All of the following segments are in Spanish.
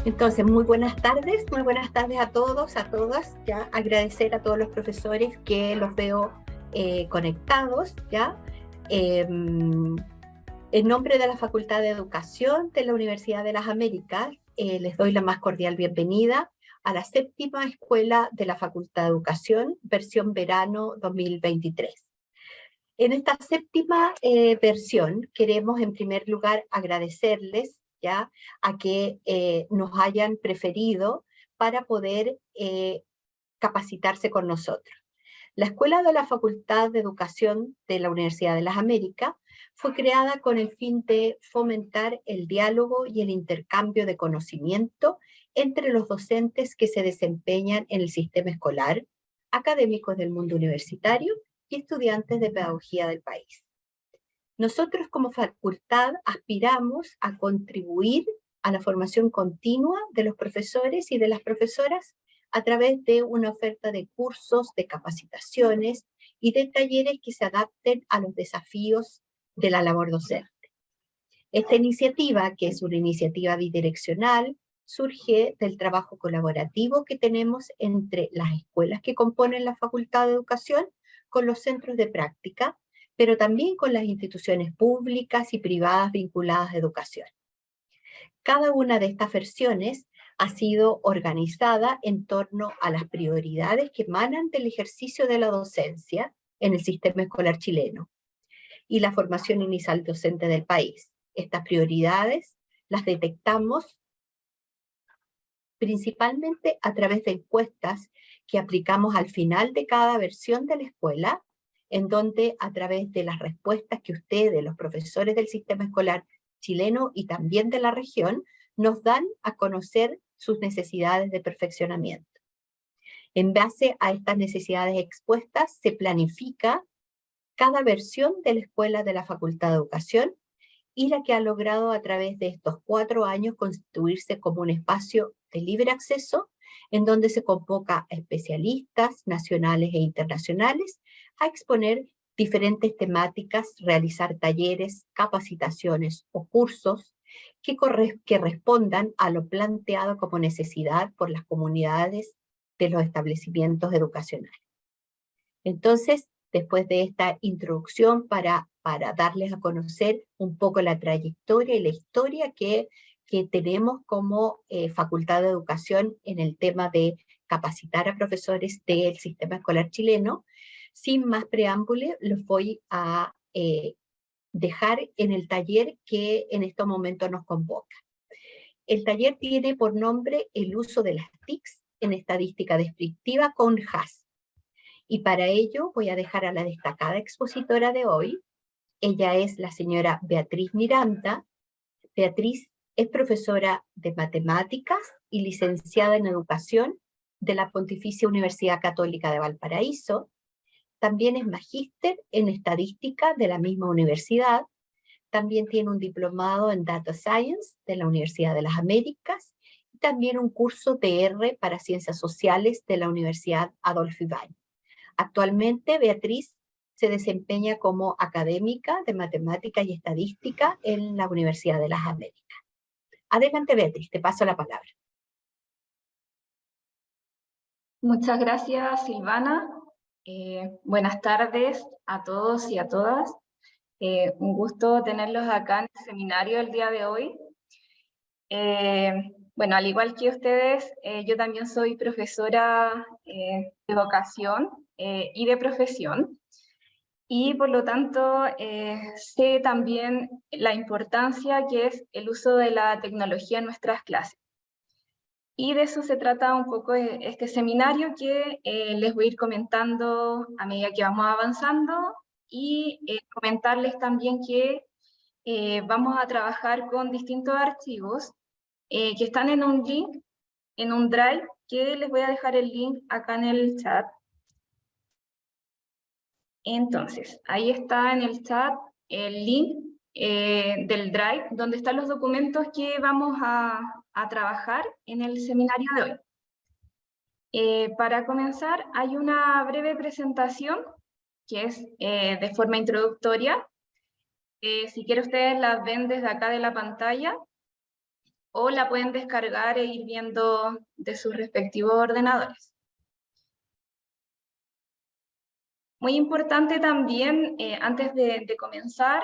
Entonces, muy buenas tardes a todos, a todas, ya agradecer a todos los profesores que los veo conectados, ya. En nombre de la Facultad de Educación de la Universidad de las Américas, les doy la más cordial bienvenida a la séptima escuela de la Facultad de Educación, versión verano 2023. En esta séptima versión queremos en primer lugar agradecerles ya a que nos hayan preferido para poder capacitarse con nosotros. La Escuela de la Facultad de Educación de la Universidad de las Américas fue creada con el fin de fomentar el diálogo y el intercambio de conocimiento entre los docentes que se desempeñan en el sistema escolar, académicos del mundo universitario y estudiantes de pedagogía del país. Nosotros como facultad aspiramos a contribuir a la formación continua de los profesores y de las profesoras a través de una oferta de cursos, de capacitaciones y de talleres que se adapten a los desafíos de la labor docente. Esta iniciativa, que es una iniciativa bidireccional, surge del trabajo colaborativo que tenemos entre las escuelas que componen la Facultad de Educación con los centros de práctica, pero también con las instituciones públicas y privadas vinculadas a educación. Cada una de estas versiones ha sido organizada en torno a las prioridades que emanan del ejercicio de la docencia en el sistema escolar chileno y la formación inicial docente del país. Estas prioridades las detectamos principalmente a través de encuestas que aplicamos al final de cada versión de la escuela, en donde a través de las respuestas que ustedes, los profesores del sistema escolar chileno y también de la región, nos dan a conocer sus necesidades de perfeccionamiento. En base a estas necesidades expuestas, se planifica cada versión de la escuela de la Facultad de Educación y la que ha logrado a través de estos 4 años constituirse como un espacio de libre acceso en donde se convoca a especialistas nacionales e internacionales a exponer diferentes temáticas, realizar talleres, capacitaciones o cursos que respondan a lo planteado como necesidad por las comunidades de los establecimientos educacionales. Entonces, después de esta introducción para darles a conocer un poco la trayectoria y la historia que tenemos como Facultad de Educación en el tema de capacitar a profesores del sistema escolar chileno, sin más preámbulo, los voy a dejar en el taller que en este momento nos convoca. El taller tiene por nombre el uso de las TICs en estadística descriptiva con HAS. Y para ello voy a dejar a la destacada expositora de hoy. Ella es la señora Beatriz Miranda. Beatriz es profesora de matemáticas y licenciada en educación de la Pontificia Universidad Católica de Valparaíso. También es magíster en estadística de la misma universidad. También tiene un diplomado en Data Science de la Universidad de las Américas y también un curso TR para Ciencias Sociales de la Universidad Adolfo Ibáñez. Actualmente, Beatriz se desempeña como académica de matemática y estadística en la Universidad de las Américas. Adelante, Beatriz, te paso la palabra. Muchas gracias, Silvana. Buenas tardes a todos y a todas. Un gusto tenerlos acá en el seminario el día de hoy. Bueno, al igual que ustedes, yo también soy profesora de vocación y de profesión. Y por lo tanto, sé también la importancia que es el uso de la tecnología en nuestras clases. Y de eso se trata un poco este seminario que les voy a ir comentando a medida que vamos avanzando y comentarles también que vamos a trabajar con distintos archivos que están en un link, en un drive, que les voy a dejar el link acá en el chat. Entonces, ahí está en el chat el link del drive, donde están los documentos que vamos a trabajar en el seminario de hoy. Para comenzar, hay una breve presentación que es de forma introductoria. Si quieren ustedes la ven desde acá de la pantalla. o la pueden descargar e ir viendo de sus respectivos ordenadores. Muy importante también, antes de comenzar,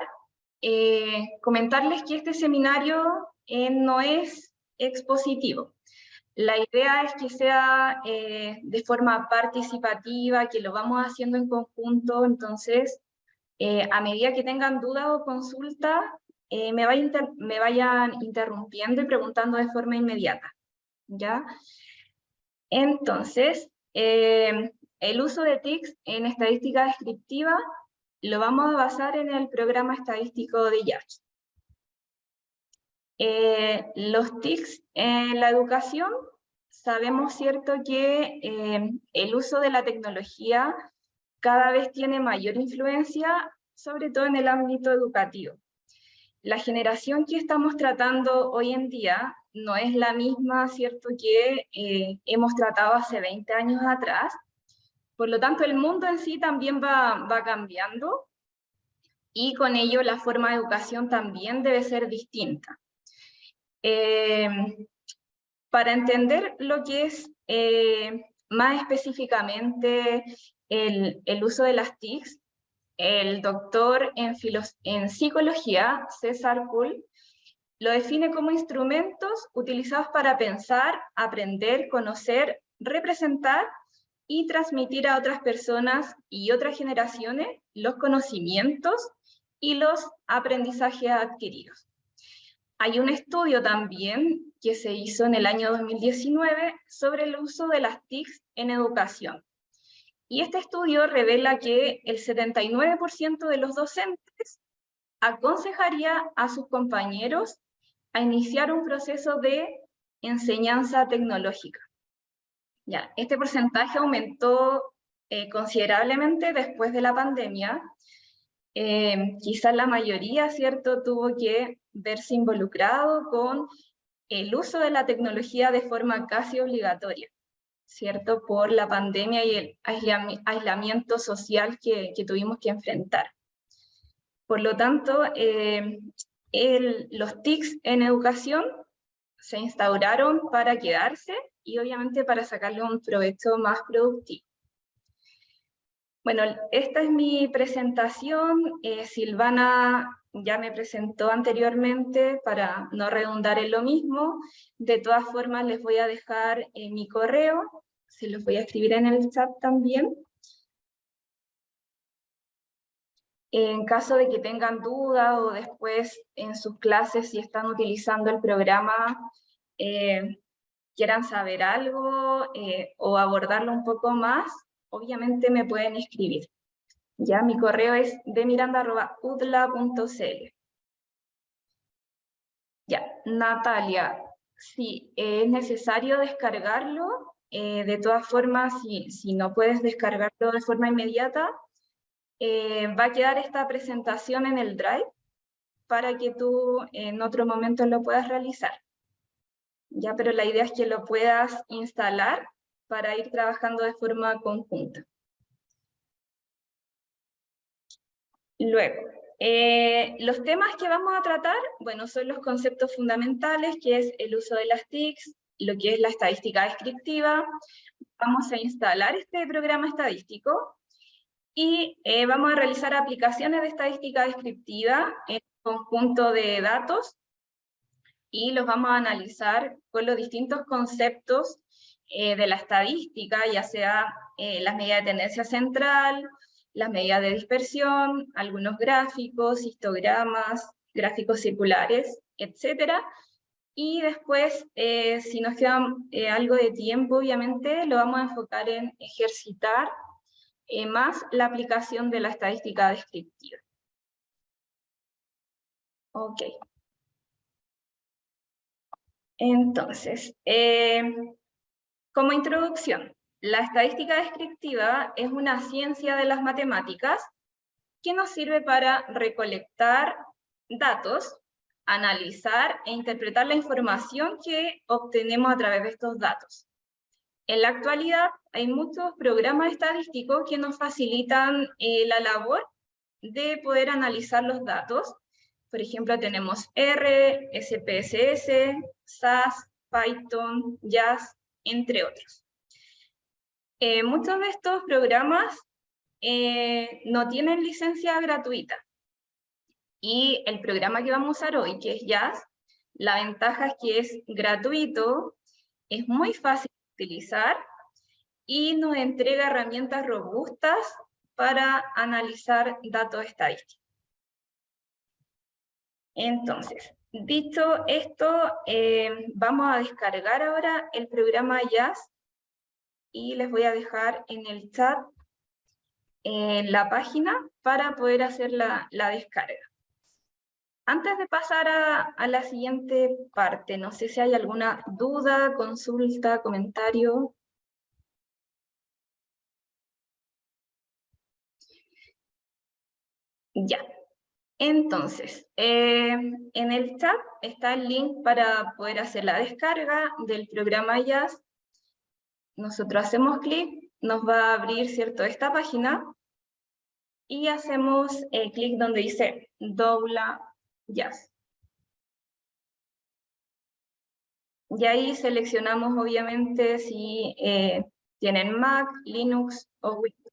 comentarles que este seminario no es expositivo. La idea es que sea de forma participativa, que lo vamos haciendo en conjunto, entonces a medida que tengan dudas o consultas, me vayan interrumpiendo y preguntando de forma inmediata, ¿ya? Entonces, el uso de TICs en estadística descriptiva lo vamos a basar en el programa estadístico de IACH. Los TICs en la educación, sabemos, ¿cierto?, que el uso de la tecnología cada vez tiene mayor influencia, sobre todo en el ámbito educativo. La generación que estamos tratando hoy en día no es la misma, ¿cierto?, que hemos tratado hace 20 años atrás. Por lo tanto, el mundo en sí también va cambiando, y con ello la forma de educación también debe ser distinta. Para entender lo que es más específicamente el uso de las TICs, el doctor en psicología, César Kuhl, lo define como instrumentos utilizados para pensar, aprender, conocer, representar y transmitir a otras personas y otras generaciones los conocimientos y los aprendizajes adquiridos. Hay un estudio también que se hizo en el año 2019 sobre el uso de las TICs en educación. Y este estudio revela que el 79% de los docentes aconsejaría a sus compañeros a iniciar un proceso de enseñanza tecnológica. Ya, este porcentaje aumentó considerablemente después de la pandemia. Quizás la mayoría, ¿cierto?, tuvo que verse involucrado con el uso de la tecnología de forma casi obligatoria, ¿cierto?, por la pandemia y el aislamiento social que tuvimos que enfrentar. Por lo tanto, los TICs en educación se instauraron para quedarse y obviamente para sacarle un provecho más productivo. Bueno, esta es mi presentación. Silvana ya me presentó anteriormente para no redundar en lo mismo. De todas formas, les voy a dejar mi correo, se los voy a escribir en el chat también. En caso de que tengan dudas o después en sus clases, si están utilizando el programa, quieran saber algo o abordarlo un poco más, obviamente me pueden escribir. Ya, mi correo es dmiranda@udla.cl. Ya, Natalia, si es necesario descargarlo, de todas formas, si no puedes descargarlo de forma inmediata, va a quedar esta presentación en el Drive para que tú en otro momento lo puedas realizar. Ya, pero la idea es que lo puedas instalar para ir trabajando de forma conjunta. Luego, los temas que vamos a tratar, bueno, son los conceptos fundamentales, que es el uso de las TICs, lo que es la estadística descriptiva. Vamos a instalar este programa estadístico y vamos a realizar aplicaciones de estadística descriptiva en un conjunto de datos y los vamos a analizar con los distintos conceptos de la estadística, ya sea las medidas de tendencia central, las medidas de dispersión, algunos gráficos, histogramas, gráficos circulares, etc. Y después, si nos queda algo de tiempo, obviamente, lo vamos a enfocar en ejercitar más la aplicación de la estadística descriptiva. Ok. Entonces, como introducción, la estadística descriptiva es una ciencia de las matemáticas que nos sirve para recolectar datos, analizar e interpretar la información que obtenemos a través de estos datos. En la actualidad hay muchos programas estadísticos que nos facilitan la labor de poder analizar los datos. Por ejemplo, tenemos R, SPSS, SAS, Python, Jazz, entre otros. Muchos de estos programas no tienen licencia gratuita. Y el programa que vamos a usar hoy, que es Jazz, la ventaja es que es gratuito, es muy fácil de utilizar y nos entrega herramientas robustas para analizar datos estadísticos. Entonces, dicho esto, vamos a descargar ahora el programa Jazz y les voy a dejar en el chat la página para poder hacer la descarga. Antes de pasar a la siguiente parte, no sé si hay alguna duda, consulta, comentario. Ya. Entonces, en el chat está el link para poder hacer la descarga del programa Jazz. Nosotros hacemos clic, nos va a abrir, ¿cierto?, esta página, y hacemos clic donde dice Dobla Jazz. Y ahí seleccionamos, obviamente, si tienen Mac, Linux o Windows.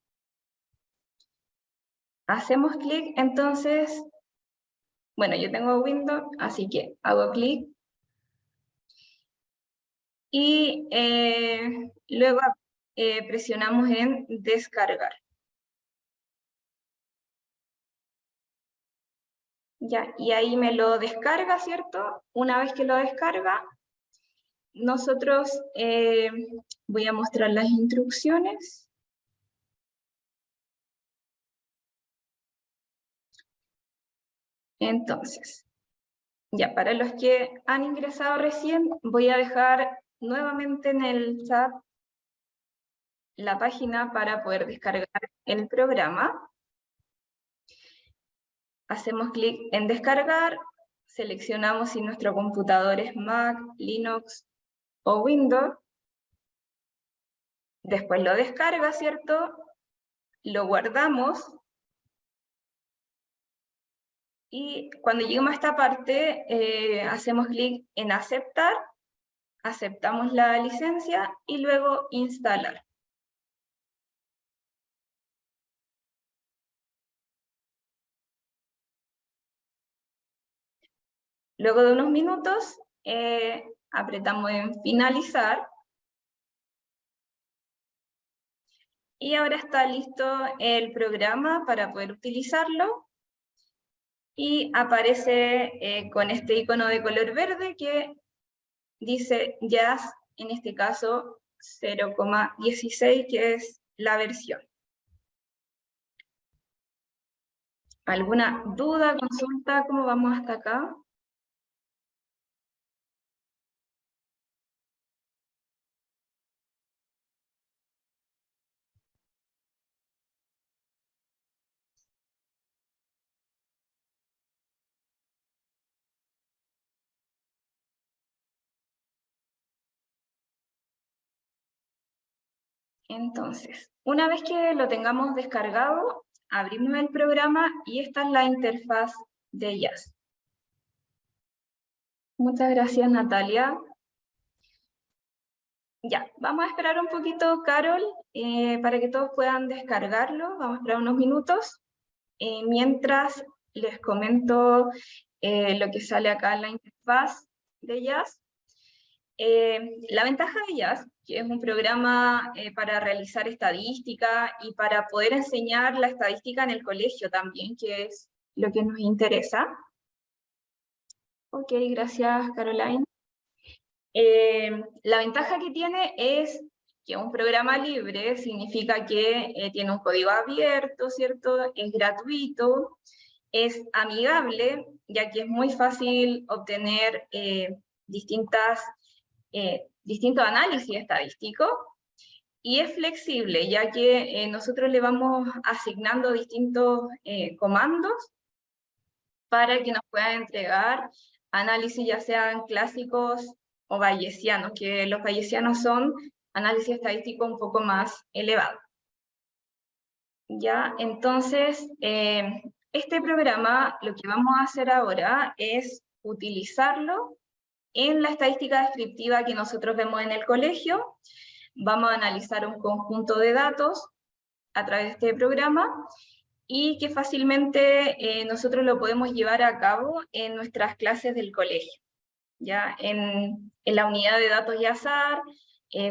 Hacemos clic, entonces, bueno, yo tengo Windows, así que hago clic. Y luego presionamos en descargar. Ya, y ahí me lo descarga, ¿cierto? Una vez que lo descarga, nosotros voy a mostrar las instrucciones. Entonces, ya, para los que han ingresado recién, voy a dejar nuevamente en el chat la página para poder descargar el programa. Hacemos clic en descargar, seleccionamos si nuestro computador es Mac, Linux o Windows. Después lo descarga, ¿cierto? Lo guardamos. Y cuando lleguemos a esta parte, hacemos clic en aceptar, aceptamos la licencia y luego instalar. Luego de unos minutos, apretamos en finalizar. Y ahora está listo el programa para poder utilizarlo. Y aparece con este icono de color verde que dice Jazz, en este caso 0,16, que es la versión. ¿Alguna duda, consulta? ¿Cómo vamos hasta acá? Entonces, una vez que lo tengamos descargado, abrimos el programa y esta es la interfaz de Jazz. Muchas gracias, Natalia. Ya, vamos a esperar un poquito, Carol, para que todos puedan descargarlo. Vamos a esperar unos minutos. Mientras les comento lo que sale acá en la interfaz de Jazz. La ventaja de Jazz, que es un programa para realizar estadística y para poder enseñar la estadística en el colegio también, que es lo que nos interesa. Ok, gracias, Caroline. La ventaja que tiene es que un programa libre significa que tiene un código abierto, ¿cierto? Es gratuito, es amigable, ya que es muy fácil obtener distintos análisis estadísticos, y es flexible, ya que nosotros le vamos asignando distintos comandos para que nos puedan entregar análisis ya sean clásicos o bayesianos, que los bayesianos son análisis estadístico un poco más elevado. Ya, entonces, este programa, lo que vamos a hacer ahora es utilizarlo en la estadística descriptiva que nosotros vemos en el colegio. Vamos a analizar un conjunto de datos a través de este programa y que fácilmente nosotros lo podemos llevar a cabo en nuestras clases del colegio, ya en la unidad de datos y azar,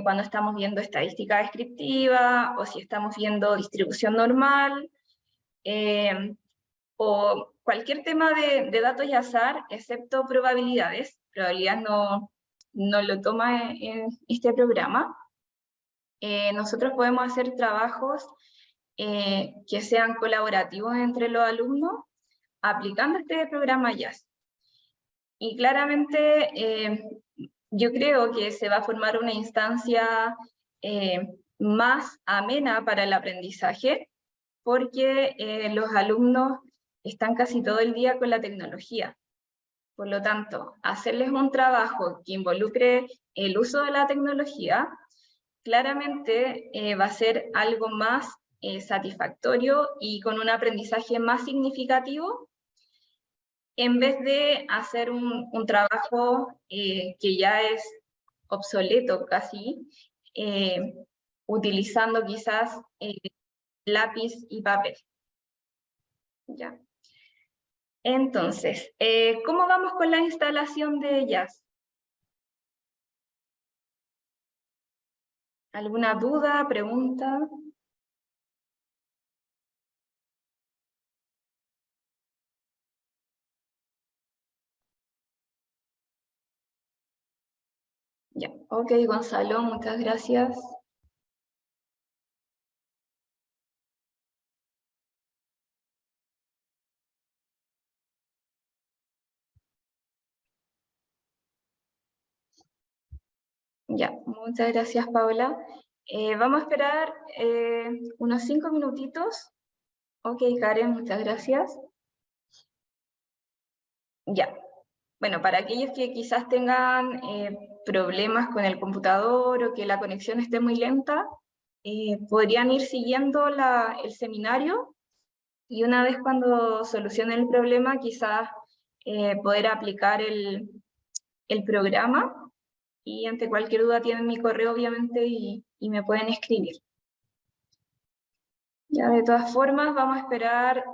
cuando estamos viendo estadística descriptiva, o si estamos viendo distribución normal, o cualquier tema de datos y azar, excepto probabilidades. Probabilidades no lo toma en este programa. Nosotros podemos hacer trabajos que sean colaborativos entre los alumnos, aplicando este programa JAS. Y claramente yo creo que se va a formar una instancia más amena para el aprendizaje, porque los alumnos están casi todo el día con la tecnología. Por lo tanto, hacerles un trabajo que involucre el uso de la tecnología, claramente va a ser algo más satisfactorio y con un aprendizaje más significativo, en vez de hacer un trabajo que ya es obsoleto casi, utilizando quizás lápiz y papel. ¿Ya? Entonces, ¿cómo vamos con la instalación de JAS? ¿Alguna duda, pregunta? Ya, ok, Gonzalo, muchas gracias. Ya, muchas gracias, Paula. Vamos a esperar unos 5 minutitos. Ok, Karen, muchas gracias. Ya. Bueno, para aquellos que quizás tengan problemas con el computador o que la conexión esté muy lenta, podrían ir siguiendo el seminario y una vez cuando solucionen el problema, quizás poder aplicar el programa, y ante cualquier duda tienen mi correo obviamente y me pueden escribir. Ya, de todas formas, vamos a esperar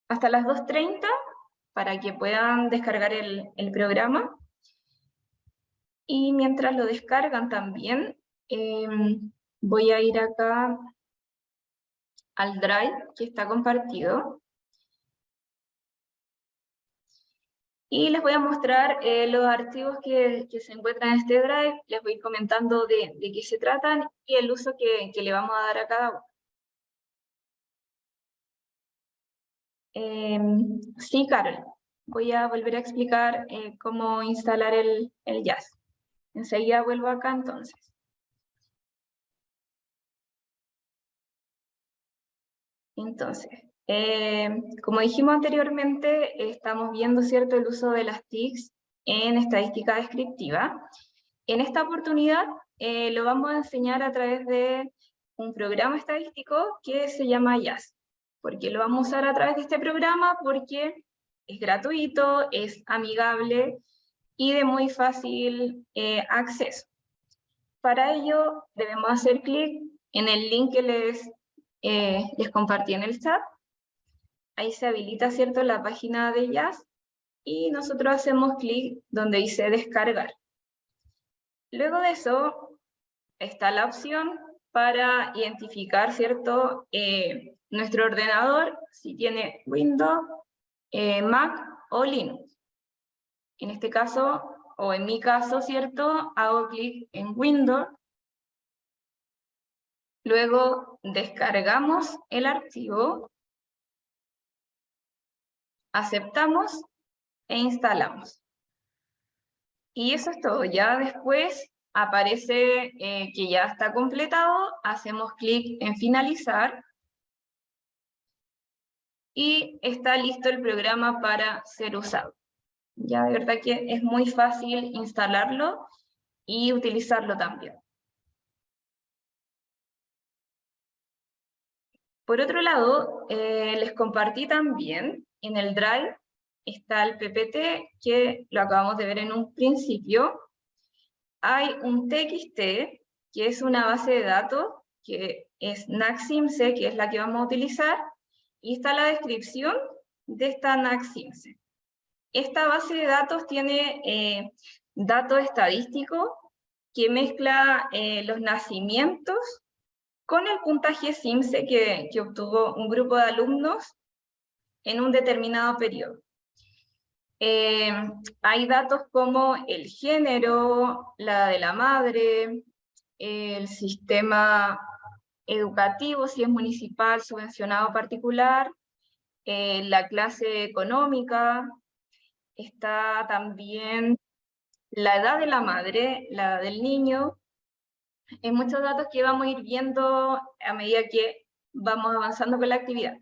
hasta las 2:30 para que puedan descargar el programa. Y mientras lo descargan también, voy a ir acá al Drive que está compartido. Y les voy a mostrar los archivos que se encuentran en este Drive. Les voy comentando de qué se tratan y el uso que le vamos a dar a cada uno. Sí, Carol. Voy a volver a explicar cómo instalar el JAS. Enseguida vuelvo acá entonces. Entonces, como dijimos anteriormente, estamos viendo, ¿cierto?, el uso de las TICs en estadística descriptiva. En esta oportunidad lo vamos a enseñar a través de un programa estadístico que se llama JAS. ¿Por qué lo vamos a usar a través de este programa? Porque es gratuito, es amigable y de muy fácil acceso. Para ello debemos hacer clic en el link que les compartí en el chat. Ahí se habilita, ¿cierto?, la página de JAS y nosotros hacemos clic donde dice descargar. Luego de eso está la opción para identificar, ¿cierto?, nuestro ordenador, si tiene Windows, Mac o Linux. En este caso, o en mi caso, ¿cierto?, hago clic en Windows. Luego descargamos el archivo, aceptamos e instalamos. Y eso es todo. Ya después aparece que ya está completado, hacemos clic en finalizar y está listo el programa para ser usado. Ya de verdad que es muy fácil instalarlo y utilizarlo también. Por otro lado, les compartí también en el Drive, está el PPT, que lo acabamos de ver en un principio. Hay un TXT, que es una base de datos, que es NACSIMSE, que es la que vamos a utilizar, y está la descripción de esta NACSIMSE. Esta base de datos tiene datos estadísticos que mezcla los nacimientos con el puntaje SIMSE que obtuvo un grupo de alumnos en un determinado periodo. Hay datos como el género, la de la madre, el sistema educativo, si es municipal, subvencionado o particular, la clase económica, está también la edad de la madre, la edad del niño. Hay muchos datos que vamos a ir viendo a medida que vamos avanzando con la actividad.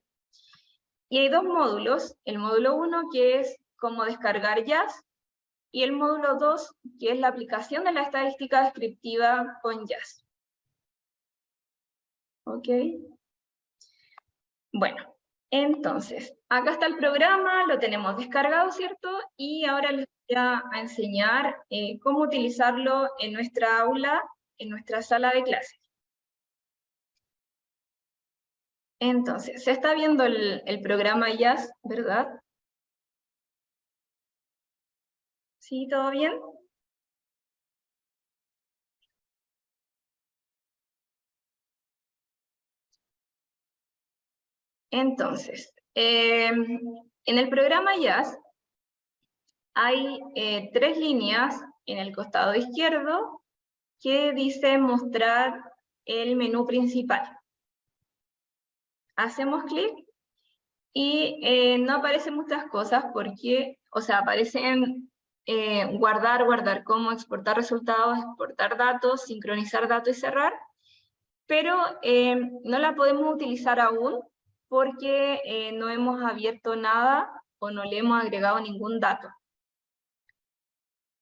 Y hay dos módulos, el módulo 1 que es cómo descargar JAS, y el módulo 2 que es la aplicación de la estadística descriptiva con JAS. ¿Ok? Bueno, entonces, acá está el programa, lo tenemos descargado, ¿cierto? Y ahora les voy a enseñar cómo utilizarlo en nuestra aula, en nuestra sala de clases. Entonces, se está viendo el programa JAS, ¿verdad? ¿Sí, todo bien? Entonces, en el programa JAS hay 3 líneas en el costado izquierdo que dice mostrar el menú principal. Hacemos clic y no aparecen muchas cosas porque, o sea, aparecen guardar como, exportar resultados, exportar datos, sincronizar datos y cerrar, pero no la podemos utilizar aún porque no hemos abierto nada o no le hemos agregado ningún dato.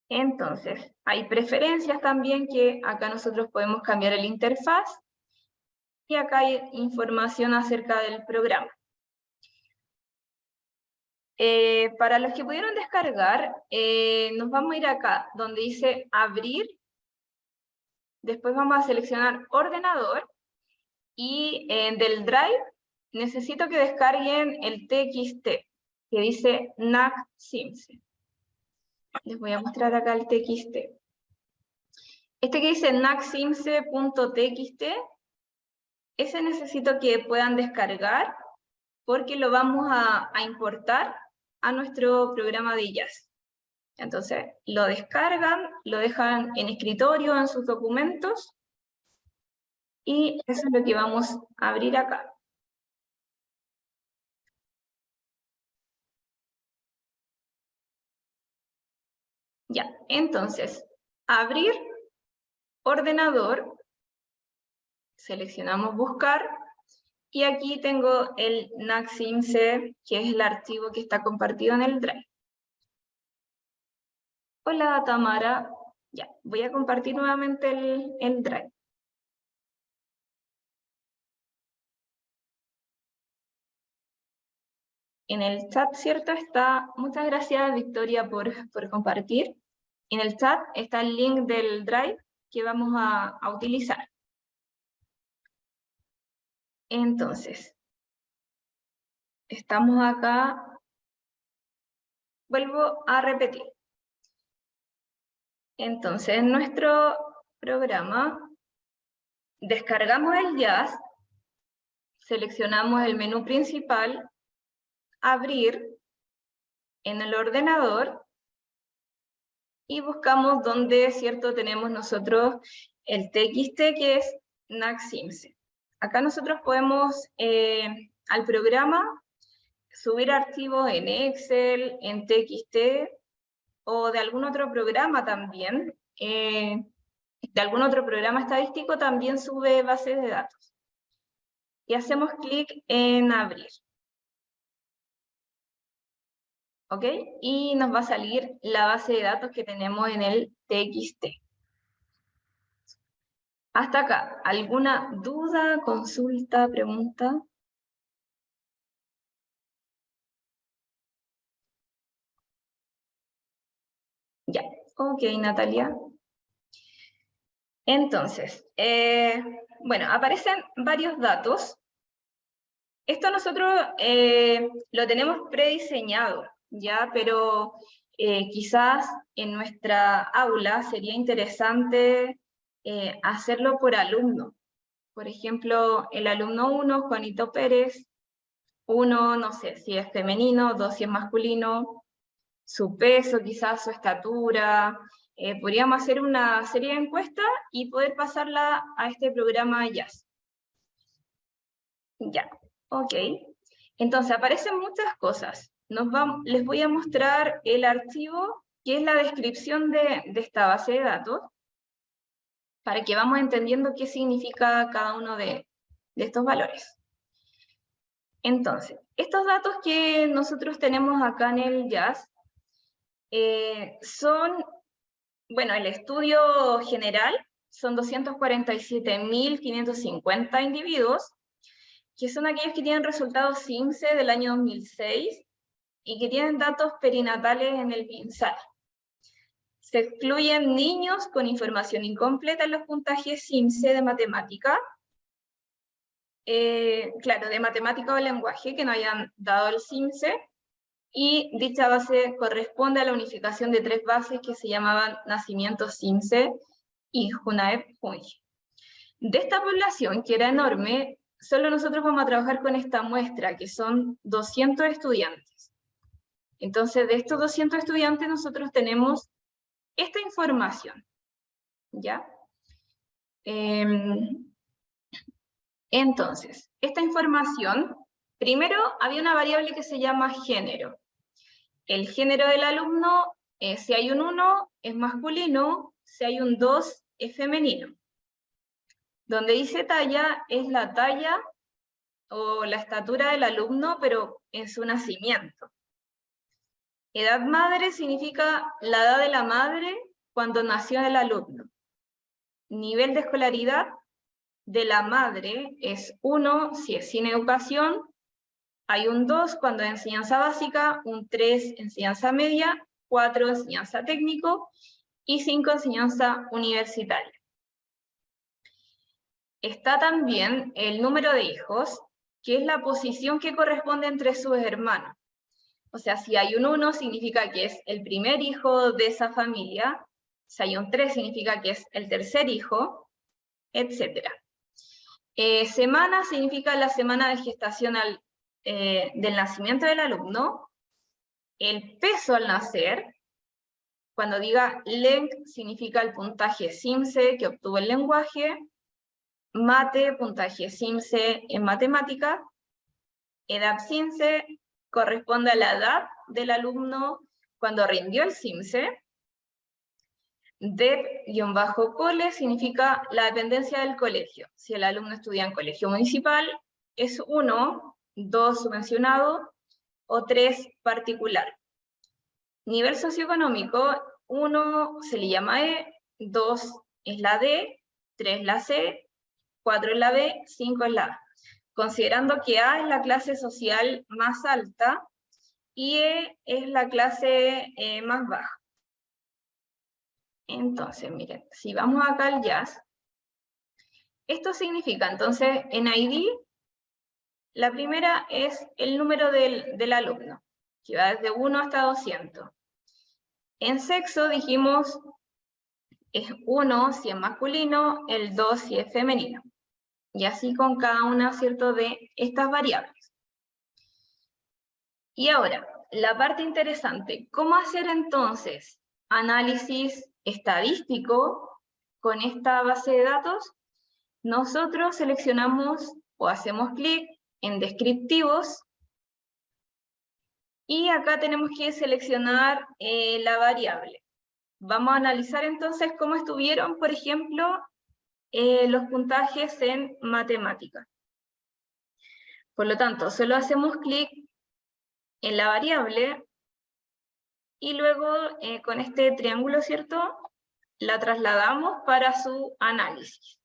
Entonces, hay preferencias también que acá nosotros podemos cambiar el interfaz y acá hay información acerca del programa. Para los que pudieron descargar, nos vamos a ir acá, donde dice abrir, después vamos a seleccionar ordenador, y del Drive necesito que descarguen el TXT, que dice NACSIMSE. Les voy a mostrar acá el TXT. Este que dice nacsimse.txt, ese necesito que puedan descargar, porque lo vamos a importar a nuestro programa de JAS. Entonces, lo descargan, lo dejan en escritorio, en sus documentos, y eso es lo que vamos a abrir acá. Ya, entonces, abrir ordenador, seleccionamos buscar, y aquí tengo el NACSIMSE, que es el archivo que está compartido en el Drive. Hola Tamara, ya, voy a compartir nuevamente el Drive. En el chat, ¿cierto? Está, muchas gracias Victoria por compartir. En el chat está el link del Drive que vamos a utilizar. Entonces, estamos acá. Vuelvo a repetir. Entonces, en nuestro programa, descargamos el JAS, seleccionamos el menú principal, abrir en el ordenador, y buscamos donde, ¿cierto?, tenemos nosotros el TXT, que es NACSIMSE. Acá nosotros podemos, al programa, subir archivos en Excel, en TXT, o de algún otro programa también, de algún otro programa estadístico también sube bases de datos. Y hacemos clic en abrir. ¿Ok? Y nos va a salir la base de datos que tenemos en el TXT. Hasta acá, ¿alguna duda, consulta, pregunta? Ok, Natalia. Entonces, bueno, aparecen varios datos. Esto nosotros lo tenemos prediseñado, ¿ya? Pero quizás en nuestra aula sería interesante hacerlo por alumno. Por ejemplo, el alumno 1, Juanito Pérez, 1, no sé si es femenino, 2 si es masculino, su peso, quizás su estatura. Podríamos hacer una serie de encuestas y poder pasarla a este programa Jazz. Ya, ok. Entonces aparecen muchas cosas. Les voy a mostrar el archivo, que es la descripción de esta base de datos, para que vamos entendiendo qué significa cada uno de estos valores. Entonces, estos datos que nosotros tenemos acá en el Jazz son, bueno, el estudio general son 247.550 individuos, que son aquellos que tienen resultados CIMSE del año 2006 y que tienen datos perinatales en el MinSal. Se excluyen niños con información incompleta en los puntajes CIMSE de matemática, claro, de matemática o lenguaje que no hayan dado el CIMSE, y dicha base corresponde a la unificación de 3 bases que se llamaban Nacimiento CIMSE y JUNAEP-JUNGE. De esta población, que era enorme, solo nosotros vamos a trabajar con esta muestra, que son 200 estudiantes. Entonces, de estos 200 estudiantes nosotros tenemos esta información, ¿ya? Entonces, esta información, primero había una variable que se llama género. El género del alumno, si hay un 1, es masculino, si hay un 2, es femenino. Donde dice talla, es la talla o la estatura del alumno, pero en su nacimiento. Edad madre significa la edad de la madre cuando nació el alumno. Nivel de escolaridad de la madre es 1 si es sin educación, hay un 2 cuando es enseñanza básica, un 3 enseñanza media, 4 enseñanza técnico y 5 enseñanza universitaria. Está también el número de hijos, que es la posición que corresponde entre sus hermanos. O sea, si hay un 1 significa que es el primer hijo de esa familia, si hay un 3 significa que es el tercer hijo, etc. Semana significa la semana de gestación del nacimiento del alumno. El peso al nacer, cuando diga LENC significa el puntaje CIMSE que obtuvo el lenguaje, mate, puntaje CIMSE en matemática, edad CIMSE corresponde a la edad del alumno cuando rindió el CIMSE, DEP-cole significa la dependencia del colegio. Si el alumno estudia en colegio municipal, es 1, 2 subvencionado o 3 particular. Nivel socioeconómico, 1 se le llama E, 2 es la D, 3 la C, 4 es la B, 5 es la A. Considerando que A es la clase social más alta y E es la clase más baja. Entonces, miren, si vamos acá al Jazz, esto significa, entonces, en ID, la primera es el número del alumno, que va desde 1 hasta 200. En sexo dijimos, es 1 si es masculino, el 2 si es femenino. Y así con cada una, ¿cierto?, de estas variables. Y ahora, la parte interesante, ¿cómo hacer entonces análisis estadístico con esta base de datos? Nosotros seleccionamos o hacemos clic en descriptivos y acá tenemos que seleccionar la variable. Vamos a analizar entonces cómo estuvieron, por ejemplo, los puntajes en matemática. Por lo tanto, solo hacemos clic en la variable y luego con este triángulo, ¿cierto?, la trasladamos para su análisis.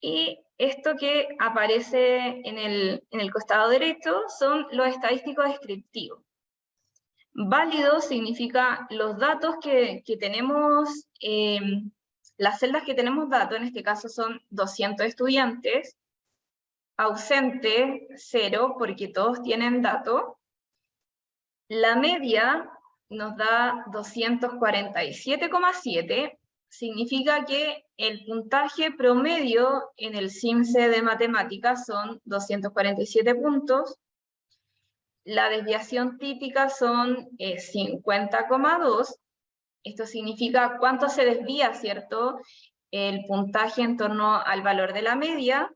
Y esto que aparece en el costado derecho son los estadísticos descriptivos. Válido significa los datos que tenemos, las celdas que tenemos datos, en este caso son 200 estudiantes, ausente 0 porque todos tienen dato, la media nos da 247,7, significa que el puntaje promedio en el CIMSE de matemáticas son 247 puntos, la desviación típica son 50,2, esto significa cuánto se desvía, ¿cierto?, el puntaje en torno al valor de la media.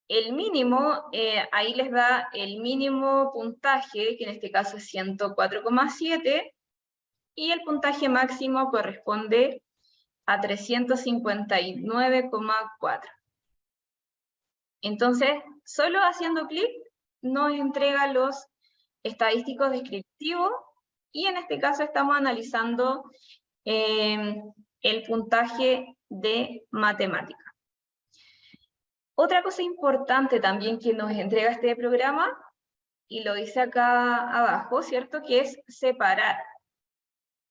El mínimo, ahí les da el mínimo puntaje, que en este caso es 104,7, y el puntaje máximo corresponde a 359,4. Entonces, solo haciendo clic nos entrega los estadísticos descriptivos, y en este caso estamos analizando el puntaje de matemática. Otra cosa importante también que nos entrega este programa, y lo dice acá abajo, ¿cierto?, que es separar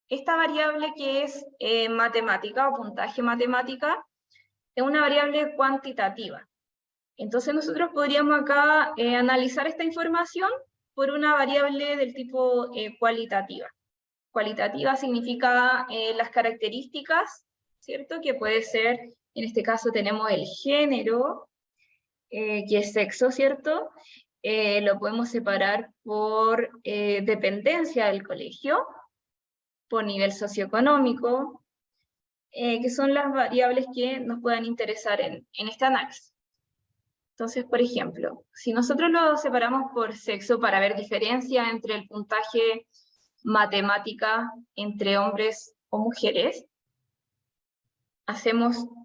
esta variable que es matemática o puntaje matemática, es una variable cuantitativa. Entonces nosotros podríamos acá analizar esta información por una variable del tipo cualitativa. Cualitativa significa las características, ¿cierto?, que puede ser, en este caso tenemos el género, que es sexo, ¿cierto? Lo podemos separar por dependencia del colegio, por nivel socioeconómico, que son las variables que nos puedan interesar en este análisis. Entonces, por ejemplo, si nosotros lo separamos por sexo para ver diferencia entre el puntaje matemática entre hombres o mujeres,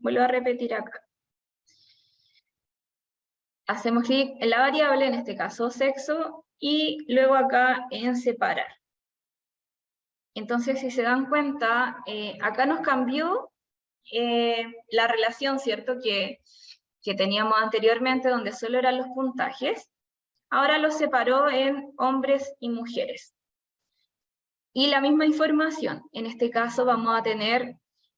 vuelvo a repetir acá, hacemos clic en la variable, en este caso sexo, y luego acá en separar. Entonces, si se dan cuenta, acá nos cambió la relación, ¿cierto?, que teníamos anteriormente, donde solo eran los puntajes. Ahora los separó en hombres y mujeres. Y la misma información, en este caso vamos a tener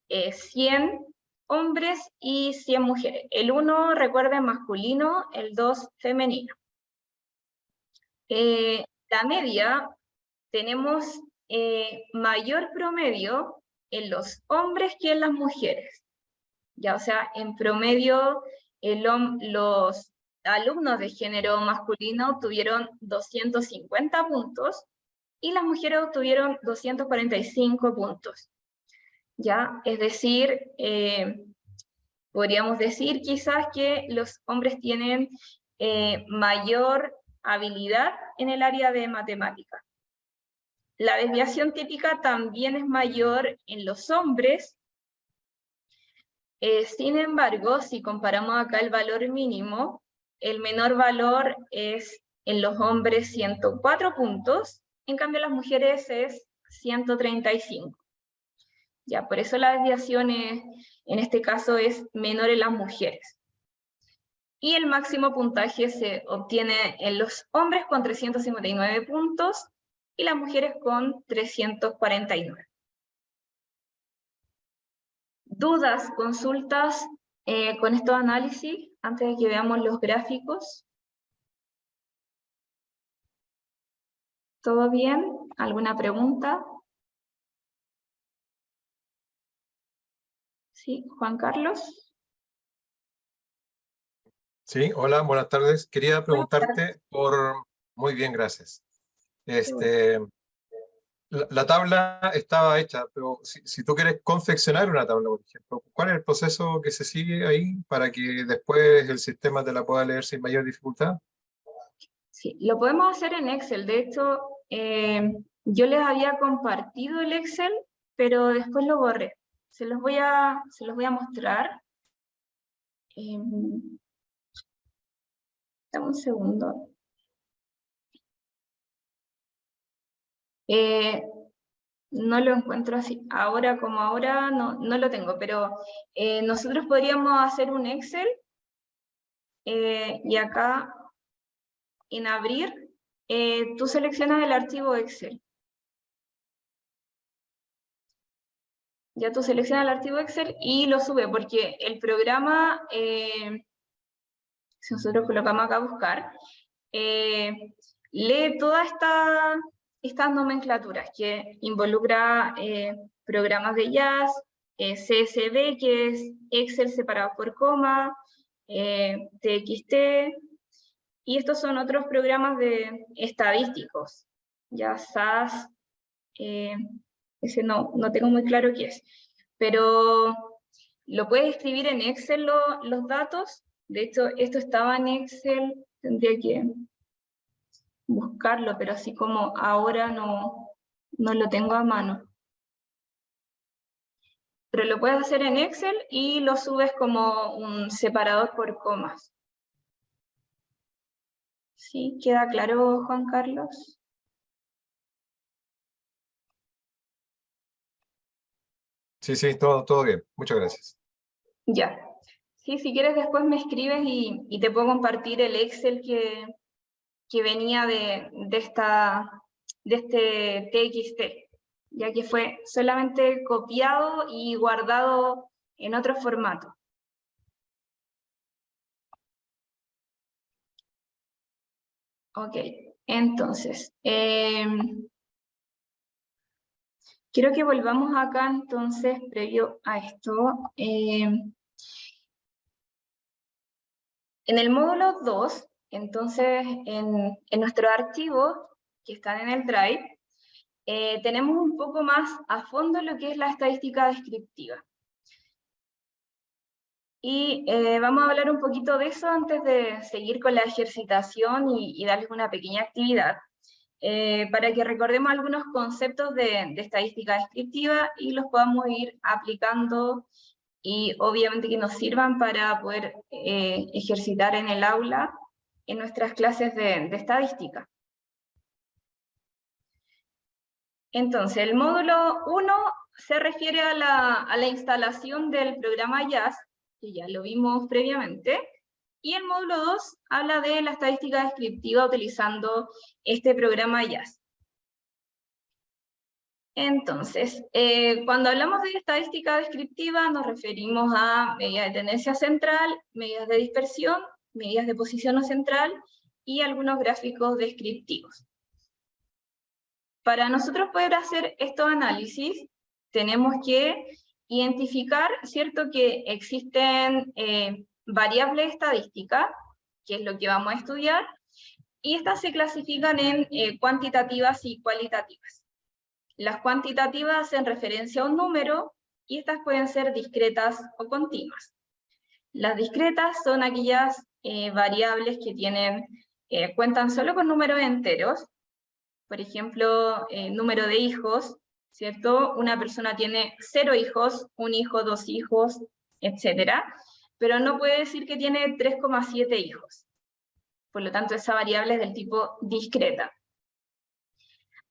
100 hombres y 100 mujeres. El 1, recuerden, masculino, el 2, femenino. La media, tenemos mayor promedio en los hombres que en las mujeres. Ya, o sea, en promedio, los alumnos de género masculino obtuvieron 250 puntos, y las mujeres obtuvieron 245 puntos. ¿Ya? Es decir, podríamos decir quizás que los hombres tienen mayor habilidad en el área de matemática. La desviación típica también es mayor en los hombres. Sin embargo, si comparamos acá el valor mínimo, el menor valor es en los hombres 104 puntos, en cambio las mujeres es 135. Ya, por eso la desviación en este caso es menor en las mujeres. Y el máximo puntaje se obtiene en los hombres con 359 puntos y las mujeres con 349. ¿Dudas, consultas con estos análisis antes de que veamos los gráficos? ¿Todo bien? ¿Alguna pregunta? Sí, Juan Carlos. Sí, hola, buenas tardes. Quería preguntarte Muy bien, gracias. La tabla estaba hecha, pero si tú quieres confeccionar una tabla, por ejemplo, ¿cuál es el proceso que se sigue ahí para que después el sistema te la pueda leer sin mayor dificultad? Sí, lo podemos hacer en Excel. De hecho, yo les había compartido el Excel, pero después lo borré. Se los voy a mostrar. Dame un segundo. No lo encuentro así. Ahora como ahora no lo tengo, pero nosotros podríamos hacer un Excel y acá en abrir tú seleccionas el archivo Excel. Ya tú seleccionas el archivo Excel y lo sube, porque el programa, si nosotros colocamos acá a buscar, lee todas estas nomenclaturas que involucra programas de Jazz, CSV, que es Excel separado por coma, TXT, y estos son otros programas de estadísticos, ya SAS, ese no tengo muy claro qué es, pero lo puedes escribir en Excel los datos. De hecho, esto estaba en Excel, tendría que buscarlo, pero así como ahora no lo tengo a mano. Pero lo puedes hacer en Excel y lo subes como un separador por comas. ¿Sí? ¿Queda claro, Juan Carlos? Sí, sí, todo bien. Muchas gracias. Ya. Sí, si quieres después me escribes y te puedo compartir el Excel que venía de este TXT, ya que fue solamente copiado y guardado en otro formato. Ok, entonces, quiero que volvamos acá entonces, previo a esto. En el módulo 2, entonces, en nuestros archivos que están en el Drive, tenemos un poco más a fondo lo que es la estadística descriptiva. Y vamos a hablar un poquito de eso antes de seguir con la ejercitación y darles una pequeña actividad, para que recordemos algunos conceptos de estadística descriptiva y los podamos ir aplicando, y obviamente que nos sirvan para poder ejercitar en el aula en nuestras clases de estadística. Entonces, el módulo 1 se refiere a la instalación del programa Jazz, que ya lo vimos previamente, y el módulo 2 habla de la estadística descriptiva utilizando este programa Jazz. Entonces, cuando hablamos de estadística descriptiva nos referimos a medidas de tendencia central, medidas de dispersión, medidas de posición no central y algunos gráficos descriptivos. Para nosotros poder hacer estos análisis, tenemos que identificar, ¿cierto?, que existen variables estadísticas, que es lo que vamos a estudiar, y estas se clasifican en cuantitativas y cualitativas. Las cuantitativas hacen referencia a un número, y estas pueden ser discretas o continuas. Las discretas son aquellas variables que cuentan solo con números enteros. Por ejemplo, número de hijos, ¿cierto? Una persona tiene 0 hijos, 1 hijo, 2 hijos, etc. Pero no puede decir que tiene 3,7 hijos. Por lo tanto, esa variable es del tipo discreta.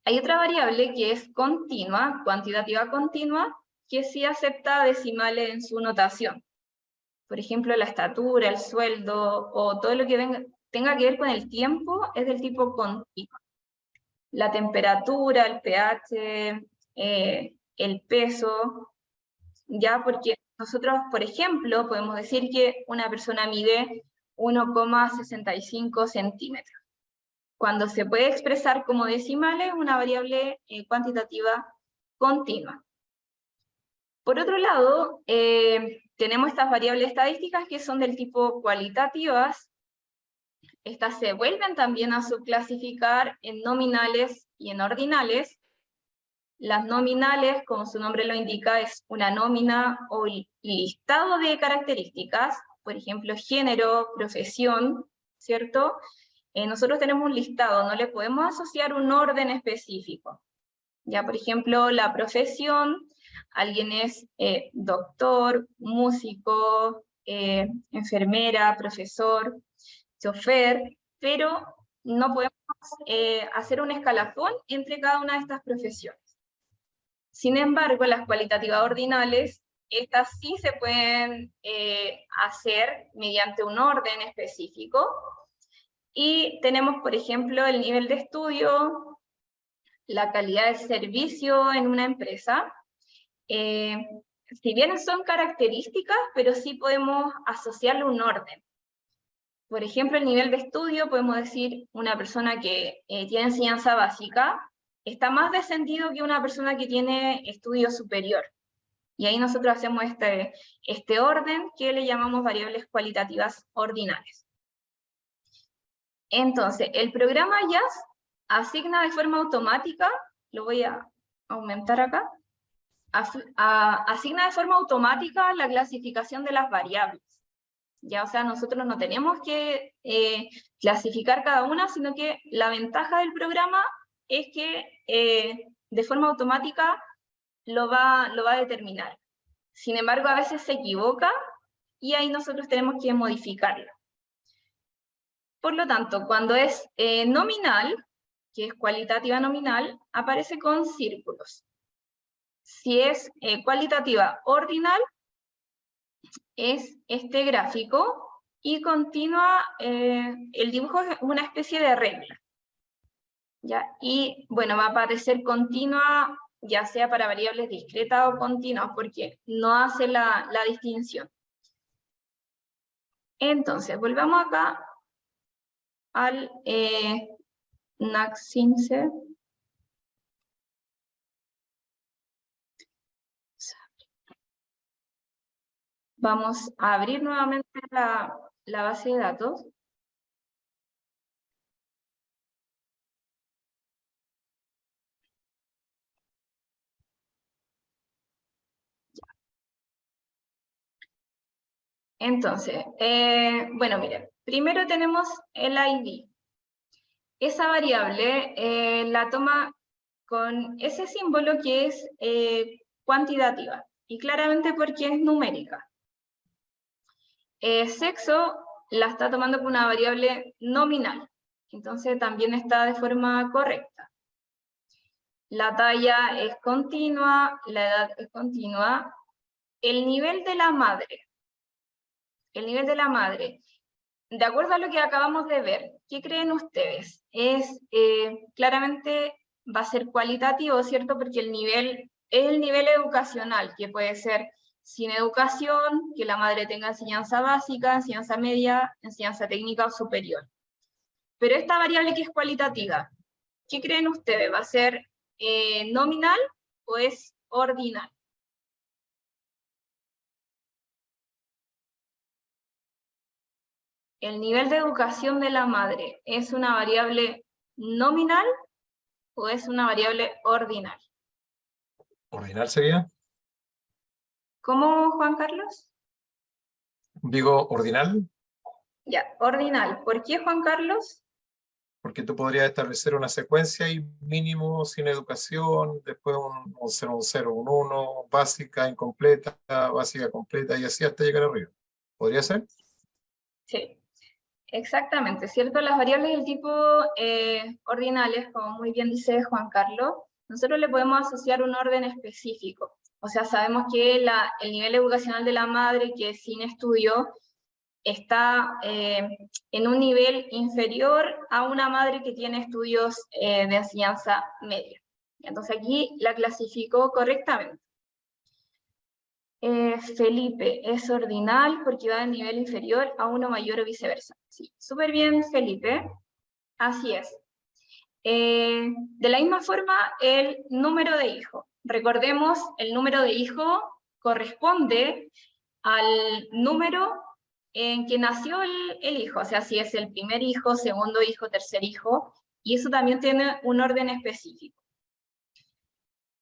Hay otra variable que es continua, cuantitativa continua, que sí acepta decimales en su notación. Por ejemplo, la estatura, el sueldo, o todo lo que tenga que ver con el tiempo es del tipo continua. La temperatura, el pH, el peso, ya, porque nosotros, por ejemplo, podemos decir que una persona mide 1,65 centímetros. Cuando se puede expresar como decimales, una variable cuantitativa continua. Por otro lado, tenemos estas variables estadísticas que son del tipo cualitativas. Estas se vuelven también a subclasificar en nominales y en ordinales. Las nominales, como su nombre lo indica, es una nómina o listado de características, por ejemplo, género, profesión, ¿cierto? Nosotros tenemos un listado, no le podemos asociar un orden específico. Ya, por ejemplo, la profesión, alguien es doctor, músico, enfermera, profesor, chofer, pero no podemos hacer un escalafón entre cada una de estas profesiones. Sin embargo, las cualitativas ordinales, estas sí se pueden hacer mediante un orden específico, Y tenemos, por ejemplo, el nivel de estudio, la calidad del servicio en una empresa. Si bien son características, pero sí podemos asociarle un orden. Por ejemplo, el nivel de estudio, podemos decir, una persona que tiene enseñanza básica está más descendido que una persona que tiene estudio superior. Y ahí nosotros hacemos este orden que le llamamos variables cualitativas ordinales. Entonces, el programa JAS asigna de forma automática, lo voy a aumentar acá, asigna de forma automática la clasificación de las variables. Ya, o sea, nosotros no tenemos que clasificar cada una, sino que la ventaja del programa es que de forma automática lo va a determinar. Sin embargo, a veces se equivoca y ahí nosotros tenemos que modificarlo. Por lo tanto, cuando es nominal, que es cualitativa nominal, aparece con círculos. Si es cualitativa ordinal, es este gráfico, y continua, el dibujo es una especie de regla. ¿Ya? Y bueno, va a aparecer continua, ya sea para variables discretas o continuas, porque no hace la distinción. Entonces, volvamos acá al NAC-CINCE. Vamos a abrir nuevamente la base de datos. Entonces, bueno, miren, primero tenemos el ID. Esa variable la toma con ese símbolo que es cuantitativa, y claramente porque es numérica. Sexo la está tomando como una variable nominal, entonces también está de forma correcta. La talla es continua, la edad es continua. El nivel de la madre. El nivel de la madre. De acuerdo a lo que acabamos de ver, ¿qué creen ustedes? Claramente va a ser cualitativo, ¿cierto? Porque el nivel es el nivel educacional, que puede ser sin educación, que la madre tenga enseñanza básica, enseñanza media, enseñanza técnica o superior. Pero esta variable que es cualitativa, ¿qué creen ustedes? ¿Va a ser nominal o es ordinal? ¿El nivel de educación de la madre es una variable nominal o es una variable ordinal? ¿Ordinal sería? ¿Cómo, Juan Carlos? Digo, ordinal, Ya, ordinal. ¿Por qué, Juan Carlos? porque tú podrías establecer una secuencia y mínimo sin educación, después un 0, un 0, un 1, básica, incompleta, básica, completa, y así hasta llegar arriba. ¿Podría ser? Sí, exactamente, ¿cierto? Las variables del tipo ordinales, como muy bien dice Juan Carlos, nosotros le podemos asociar un orden específico. O sea, sabemos que el nivel educacional de la madre, que es sin estudio, está en un nivel inferior a una madre que tiene estudios de enseñanza media. Entonces aquí la clasificó correctamente. Felipe es ordinal porque va de nivel inferior a uno mayor o viceversa. Sí, súper bien, Felipe. Así es. De la misma forma, el número de hijo. Recordemos, el número de hijo corresponde al número en que nació el hijo, o sea, si es el primer hijo, segundo hijo, tercer hijo, y eso también tiene un orden específico.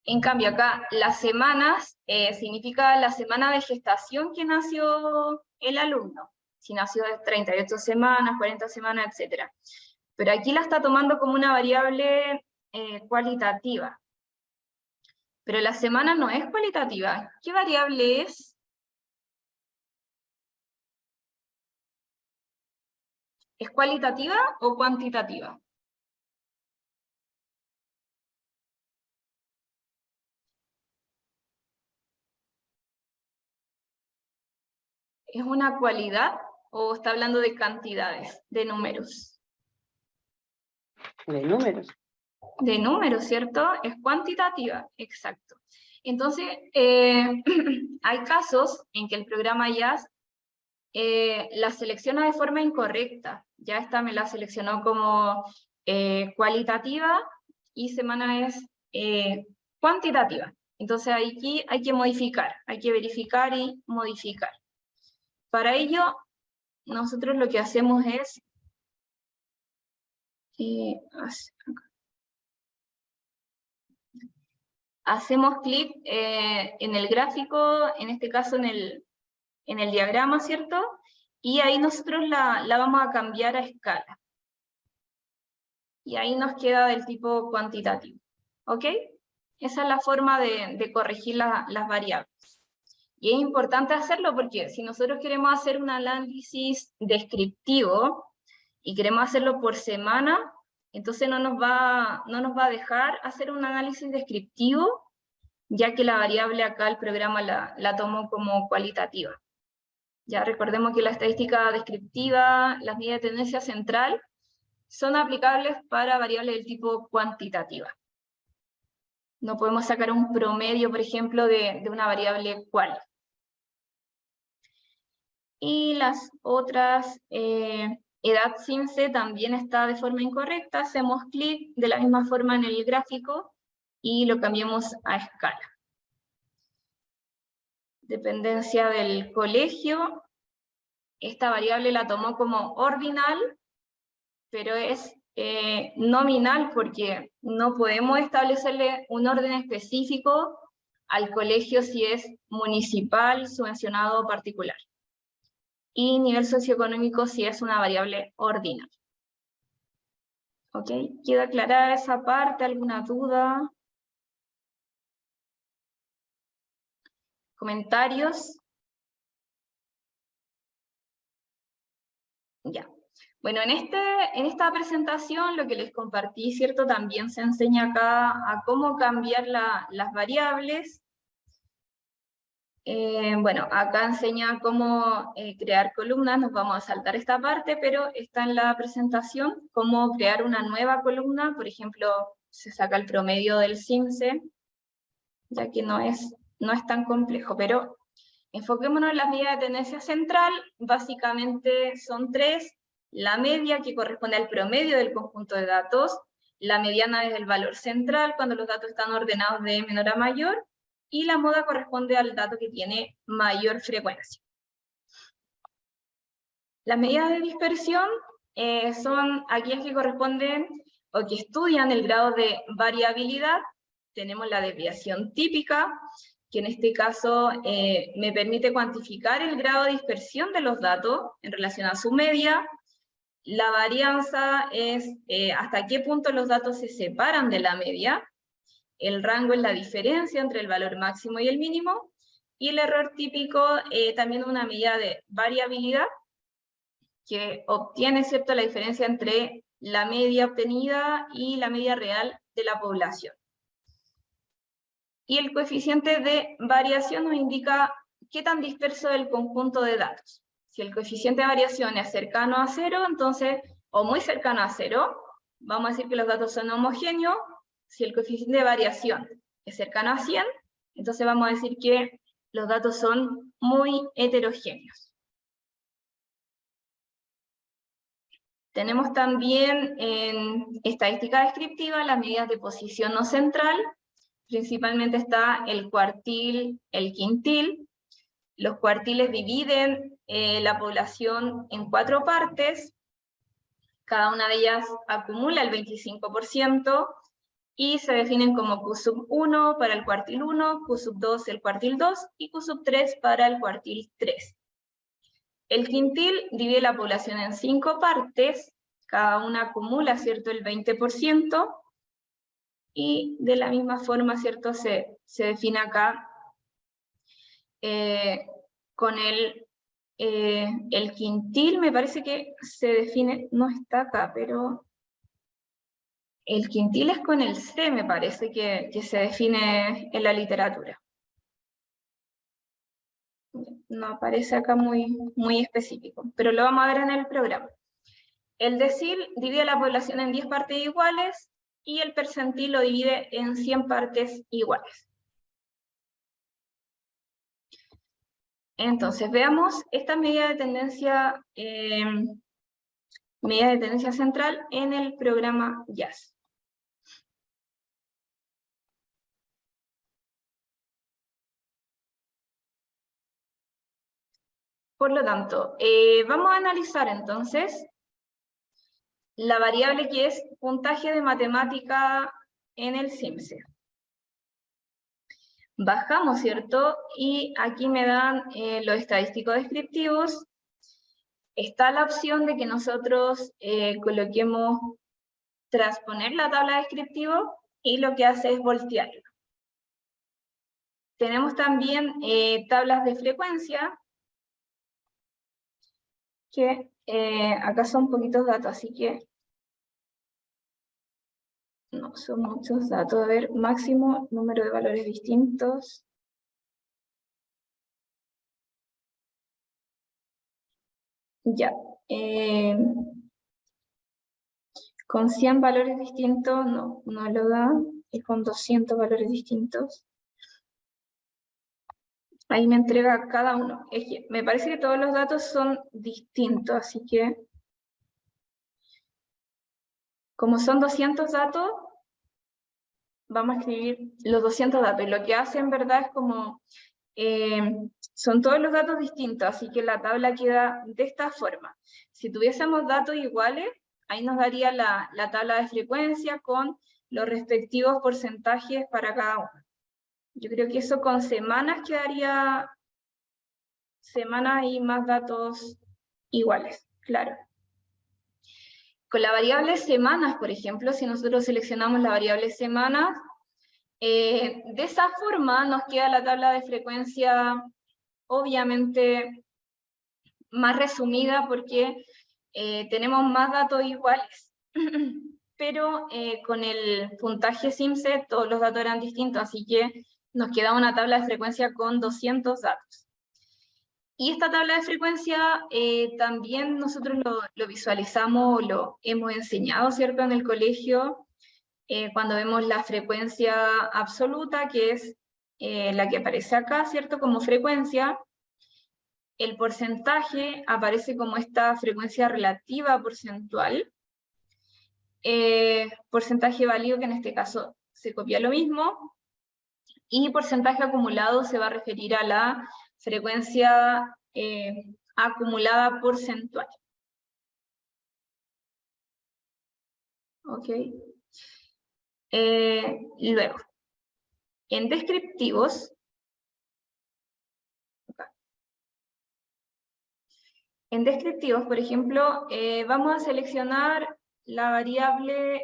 En cambio acá, las semanas significa la semana de gestación que nació el alumno, si nació de 38 semanas, 40 semanas, etc. Pero aquí la está tomando como una variable cualitativa. Pero la semana no es cualitativa. ¿Qué variable es? ¿Es cualitativa o cuantitativa? ¿Es una cualidad o está hablando de cantidades, de números? De números. De números, ¿cierto? Es cuantitativa, exacto. Entonces, hay casos en que el programa JAS la selecciona de forma incorrecta. Ya esta me la seleccionó como cualitativa y semana es cuantitativa. Entonces aquí hay que modificar, hay que verificar y modificar. Para ello, nosotros lo que hacemos es hacemos clic en el gráfico, en este caso en el diagrama, ¿cierto? Y ahí nosotros la vamos a cambiar a escala. Y ahí nos queda del tipo cuantitativo. ¿Ok? Esa es la forma de corregir las variables. Y es importante hacerlo porque si nosotros queremos hacer un análisis descriptivo y queremos hacerlo por semana, entonces no nos va a dejar hacer un análisis descriptivo, ya que la variable acá el programa la tomó como cualitativa. Ya recordemos que la estadística descriptiva, las medidas de tendencia central, son aplicables para variables del tipo cuantitativa. No podemos sacar un promedio, por ejemplo, de una variable cual. Y las otras, edad CIMSE también está de forma incorrecta, hacemos clic de la misma forma en el gráfico y lo cambiamos a escala. Dependencia del colegio, esta variable la tomó como ordinal, pero es nominal porque no podemos establecerle un orden específico al colegio si es municipal, subvencionado o particular. Y nivel socioeconómico si es una variable ordinal. ¿Ok? ¿Queda aclarada esa parte? ¿Alguna duda? ¿Comentarios? Ya. Bueno, en esta presentación lo que les compartí, ¿cierto? También se enseña acá a cómo cambiar las variables. Bueno, acá enseña cómo crear columnas, nos vamos a saltar esta parte, pero está en la presentación cómo crear una nueva columna, por ejemplo, se saca el promedio del CIMSE, ya que no es tan complejo, pero enfoquémonos en las medidas de tendencia central, básicamente son tres: la media, que corresponde al promedio del conjunto de datos, la mediana es el valor central, cuando los datos están ordenados de menor a mayor, y la moda corresponde al dato que tiene mayor frecuencia. Las medidas de dispersión son aquellas que corresponden o que estudian el grado de variabilidad. Tenemos la desviación típica, que en este caso me permite cuantificar el grado de dispersión de los datos en relación a su media. La varianza es hasta qué punto los datos se separan de la media. El rango es la diferencia entre el valor máximo y el mínimo. Y el error típico también una medida de variabilidad que obtiene, ¿cierto?, la diferencia entre la media obtenida y la media real de la población. Y el coeficiente de variación nos indica qué tan disperso es el conjunto de datos. Si el coeficiente de variación es cercano a 0, entonces, o muy cercano a 0, vamos a decir que los datos son homogéneos. Si el coeficiente de variación es cercano a 100, entonces vamos a decir que los datos son muy heterogéneos. Tenemos también en estadística descriptiva las medidas de posición no central. Principalmente está el cuartil, el quintil. Los cuartiles dividen la población en 4 partes. Cada una de ellas acumula el 25%, y se definen como Q sub 1 para el cuartil 1, Q sub 2 el cuartil 2, y Q sub 3 para el cuartil 3. El quintil divide la población en 5 partes, cada una acumula, ¿cierto?, el 20%, y de la misma forma, ¿cierto?, se define acá con el quintil, me parece que se define, no está acá, pero el quintil es con el C, me parece que se define en la literatura. No aparece acá muy específico, pero lo vamos a ver en el programa. El decil divide la población en 10 partes iguales y el percentil lo divide en 100 partes iguales. Entonces, veamos esta medida de tendencia central en el programa JAS. Por lo tanto, vamos a analizar entonces la variable que es puntaje de matemática en el CIMSE. Bajamos, ¿cierto? Y aquí me dan los estadísticos descriptivos. Está la opción de que nosotros coloquemos transponer la tabla descriptiva y lo que hace es voltearlo. Tenemos también tablas de frecuencia, que acá son poquitos datos, así que no son muchos datos. A ver, máximo número de valores distintos. Ya. Con 100 valores distintos no lo da, y con 200 valores distintos. Ahí me entrega cada uno. Es que me parece que todos los datos son distintos, así que como son 200 datos, vamos a escribir los 200 datos. Y lo que hace en verdad es como, son todos los datos distintos, así que la tabla queda de esta forma. Si tuviésemos datos iguales, ahí nos daría la tabla de frecuencia con los respectivos porcentajes para cada uno. Yo creo que eso con semanas quedaría semanas y más datos iguales, claro. Con la variable semanas, por ejemplo, si nosotros seleccionamos la variable semanas, de esa forma nos queda la tabla de frecuencia obviamente más resumida porque tenemos más datos iguales. Pero con el puntaje CIMSE todos los datos eran distintos, así que nos queda una tabla de frecuencia con 200 datos. Y esta tabla de frecuencia también nosotros lo visualizamos, lo hemos enseñado, ¿cierto?, en el colegio, cuando vemos la frecuencia absoluta, que es la que aparece acá, ¿cierto?, como frecuencia. El porcentaje aparece como esta frecuencia relativa porcentual. Porcentaje válido, que en este caso se copia lo mismo. Y porcentaje acumulado se va a referir a la frecuencia acumulada porcentual. Ok. Luego, en descriptivos, por ejemplo, vamos a seleccionar la variable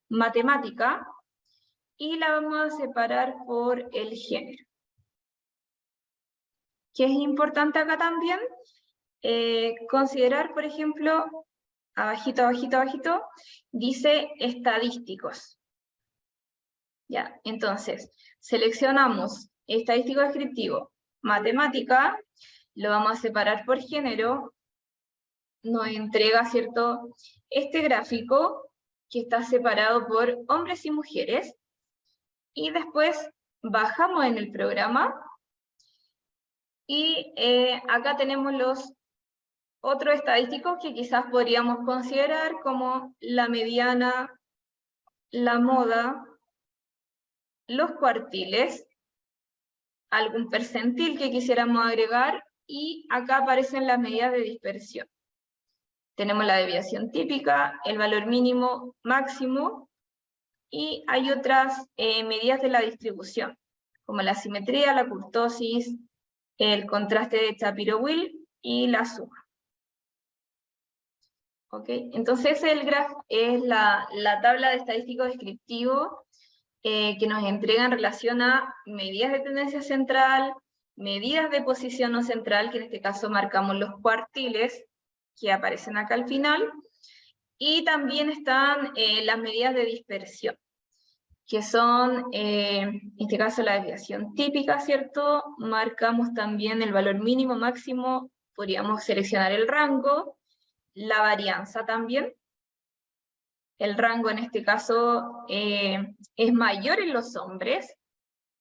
matemática y la vamos a separar por el género. ¿Qué es importante acá también? Considerar, por ejemplo, abajito, abajito, abajito, dice estadísticos. Ya, entonces, seleccionamos estadístico descriptivo, matemática, lo vamos a separar por género, nos entrega, ¿cierto?, este gráfico que está separado por hombres y mujeres, y después bajamos en el programa, y acá tenemos los otros estadísticos que quizás podríamos considerar como la mediana, la moda, los cuartiles, algún percentil que quisiéramos agregar, y acá aparecen las medidas de dispersión. Tenemos la desviación típica, el valor mínimo, máximo, y hay otras medidas de la distribución, como la simetría, la kurtosis, el contraste de Shapiro-Wilk y la suma. Okay. Entonces el graph es la tabla de estadístico descriptivo que nos entrega en relación a medidas de tendencia central, medidas de posición no central, que en este caso marcamos los cuartiles, que aparecen acá al final, y también están las medidas de dispersión, que son, en este caso, la desviación típica, ¿cierto? Marcamos también el valor mínimo, máximo, podríamos seleccionar el rango, la varianza también. El rango en este caso es mayor en los hombres,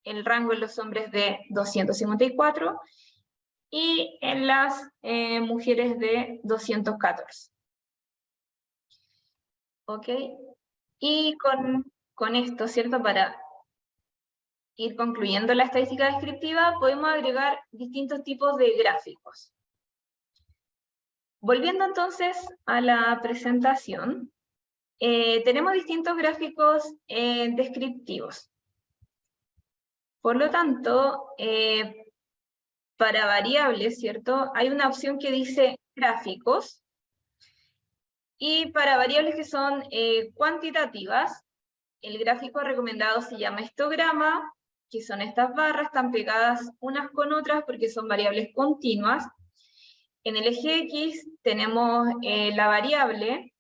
el rango en los hombres de 254 y en las mujeres de 214. ¿Ok? Y con esto, ¿cierto? Para ir concluyendo la estadística descriptiva, podemos agregar distintos tipos de gráficos. Volviendo entonces a la presentación, tenemos distintos gráficos descriptivos. Por lo tanto, para variables, ¿cierto? Hay una opción que dice gráficos, y para variables que son cuantitativas, el gráfico recomendado se llama histograma, que son estas barras, están pegadas unas con otras porque son variables continuas. En el eje X tenemos la variable,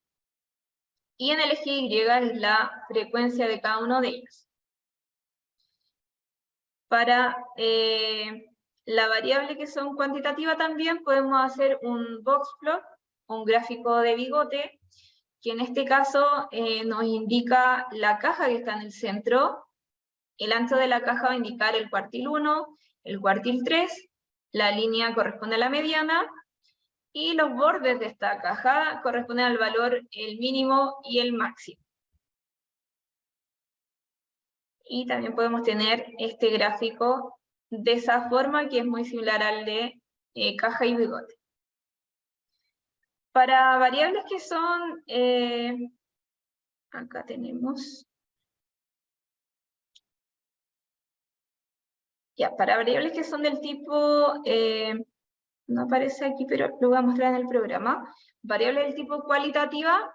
y en el eje Y es la frecuencia de cada uno de ellos. Para la variable que son cuantitativa también podemos hacer un box plot, un gráfico de bigote, que en este caso nos indica la caja que está en el centro. El ancho de la caja va a indicar el cuartil 1, el cuartil 3, la línea corresponde a la mediana, y los bordes de esta caja corresponden al valor el mínimo y el máximo. Y también podemos tener este gráfico de esa forma, que es muy similar al de caja y bigote. Para variables que son, acá tenemos, ya, para variables que son del tipo, no aparece aquí, pero lo voy a mostrar en el programa, variables del tipo cualitativa,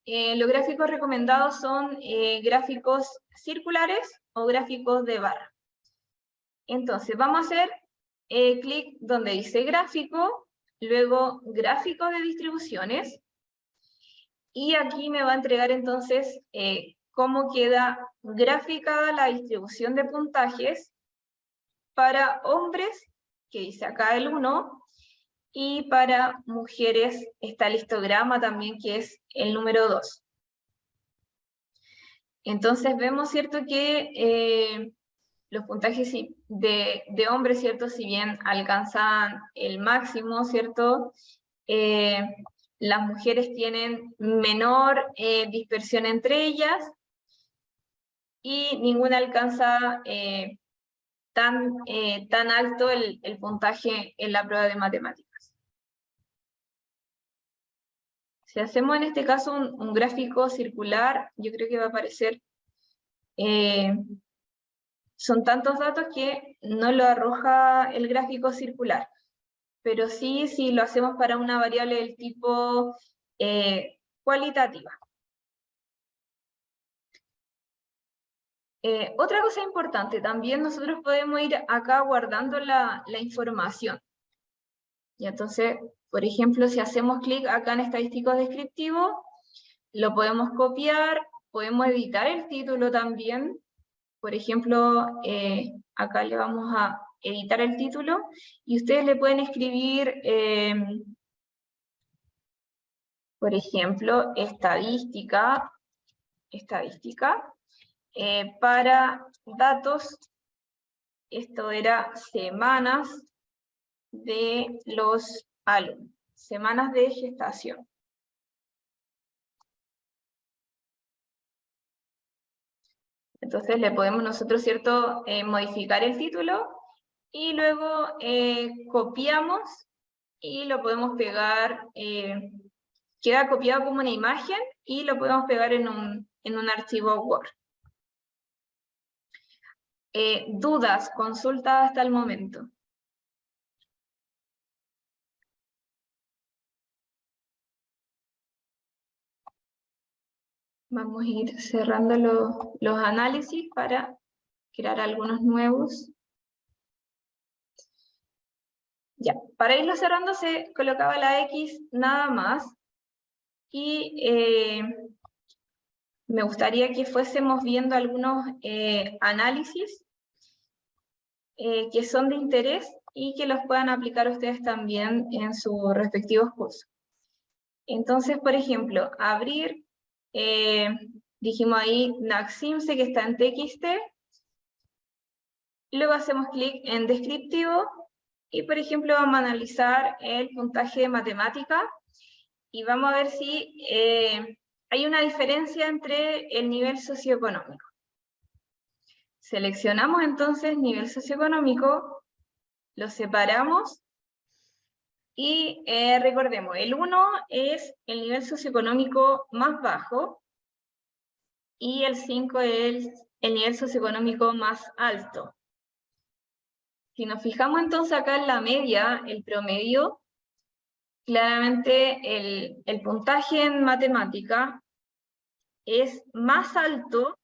los gráficos recomendados son gráficos circulares o gráficos de barra. Entonces, vamos a hacer clic donde dice gráfico, luego gráfico de distribuciones, y aquí me va a entregar entonces cómo queda graficada la distribución de puntajes para hombres, que dice acá el 1, y para mujeres está el histograma también, que es el número 2. Entonces vemos, ¿cierto?, que los puntajes de hombres, ¿cierto?, si bien alcanzan el máximo, ¿cierto?, las mujeres tienen menor dispersión entre ellas, y ninguna alcanza tan alto el puntaje en la prueba de matemáticas. Si hacemos en este caso un gráfico circular, yo creo que va a aparecer, son tantos datos que no lo arroja el gráfico circular, pero sí si lo hacemos para una variable del tipo cualitativa. Otra cosa importante, también nosotros podemos ir acá guardando la información. Y entonces, por ejemplo, si hacemos clic acá en estadísticos descriptivos, lo podemos copiar, podemos editar el título también. Por ejemplo, acá le vamos a editar el título, y ustedes le pueden escribir, por ejemplo, estadística, para datos, esto era semanas de los alumnos, semanas de gestación. Entonces le podemos nosotros, ¿cierto?, modificar el título, y luego copiamos y lo podemos pegar, queda copiado como una imagen, y lo podemos pegar en un archivo Word. ¿Dudas, consultas hasta el momento? Vamos a ir cerrando los análisis para crear algunos nuevos. Ya, para irlo cerrando se colocaba la X nada más, y me gustaría que fuésemos viendo algunos análisis que son de interés y que los puedan aplicar ustedes también en sus respectivos cursos. Entonces, por ejemplo, abrir, dijimos ahí Naximse, que está en TXT, luego hacemos clic en descriptivo, y por ejemplo vamos a analizar el puntaje de matemática, y vamos a ver si hay una diferencia entre el nivel socioeconómico. Seleccionamos entonces nivel socioeconómico, lo separamos, y recordemos, el 1 es el nivel socioeconómico más bajo, y el 5 es el nivel socioeconómico más alto. Si nos fijamos entonces acá en la media, el promedio, claramente el puntaje en matemática es más alto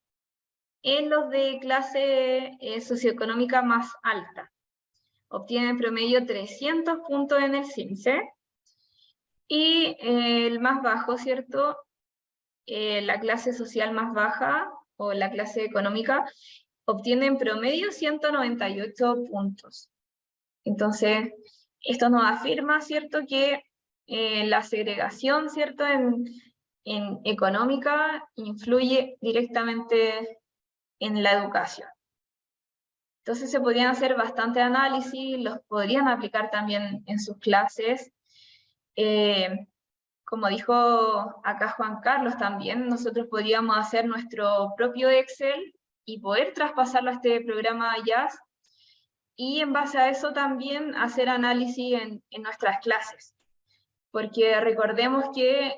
en los de clase socioeconómica más alta. Obtienen promedio 300 puntos en el CIMSE, y el más bajo, ¿cierto? La clase social más baja, o la clase económica, obtiene en promedio 198 puntos. Entonces, esto nos afirma, ¿cierto?, que la segregación, ¿cierto?, en económica influye directamente en la educación. Entonces se podrían hacer bastante análisis, los podrían aplicar también en sus clases. Como dijo acá Juan Carlos también, nosotros podríamos hacer nuestro propio Excel y poder traspasarlo a este programa JAST, y en base a eso también hacer análisis en nuestras clases. Porque recordemos que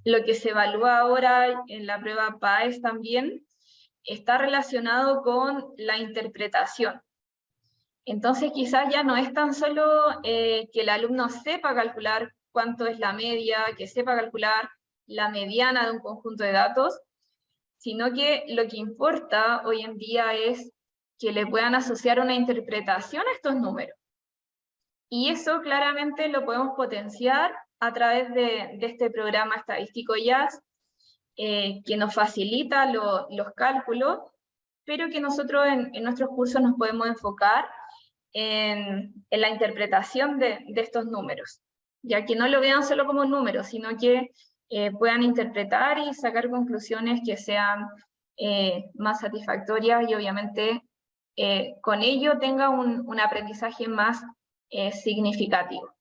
lo que se evalúa ahora en la prueba PAES también está relacionado con la interpretación. Entonces quizás ya no es tan solo que el alumno sepa calcular cuánto es la media, que sepa calcular la mediana de un conjunto de datos, sino que lo que importa hoy en día es que le puedan asociar una interpretación a estos números. Y eso claramente lo podemos potenciar a través de este programa estadístico JAST, que nos facilita los cálculos, pero que nosotros en nuestros cursos nos podemos enfocar en la interpretación de estos números, ya que no lo vean solo como números, sino que puedan interpretar y sacar conclusiones que sean más satisfactorias, y obviamente con ello tenga un aprendizaje más significativo.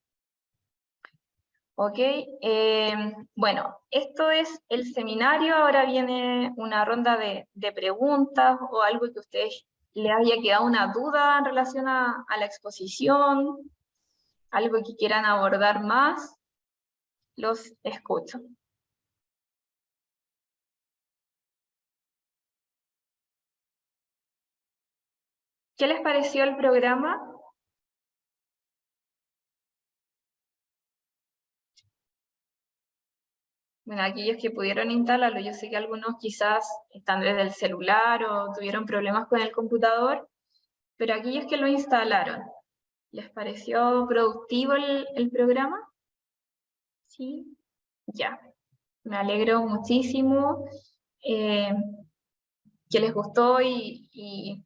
Ok, bueno, esto es el seminario. Ahora viene una ronda de preguntas o algo que a ustedes les haya quedado una duda en relación a la exposición, algo que quieran abordar más. Los escucho. ¿Qué les pareció el programa? Bueno, aquellos que pudieron instalarlo, yo sé que algunos quizás están desde el celular o tuvieron problemas con el computador, pero aquellos que lo instalaron, ¿les pareció productivo el programa? Sí, ya. Me alegro muchísimo que les gustó, y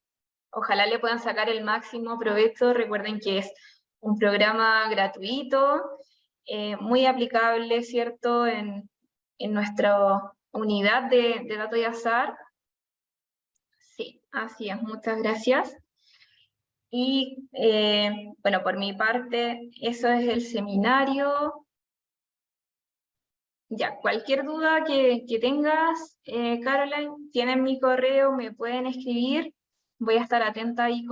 ojalá le puedan sacar el máximo provecho. Recuerden que es un programa gratuito, muy aplicable, ¿cierto?, en nuestra unidad de datos y azar. Sí, así es, muchas gracias. Y bueno, por mi parte, eso es el seminario. Ya, cualquier duda que tengas, Caroline, tienen mi correo, me pueden escribir. Voy a estar atenta ahí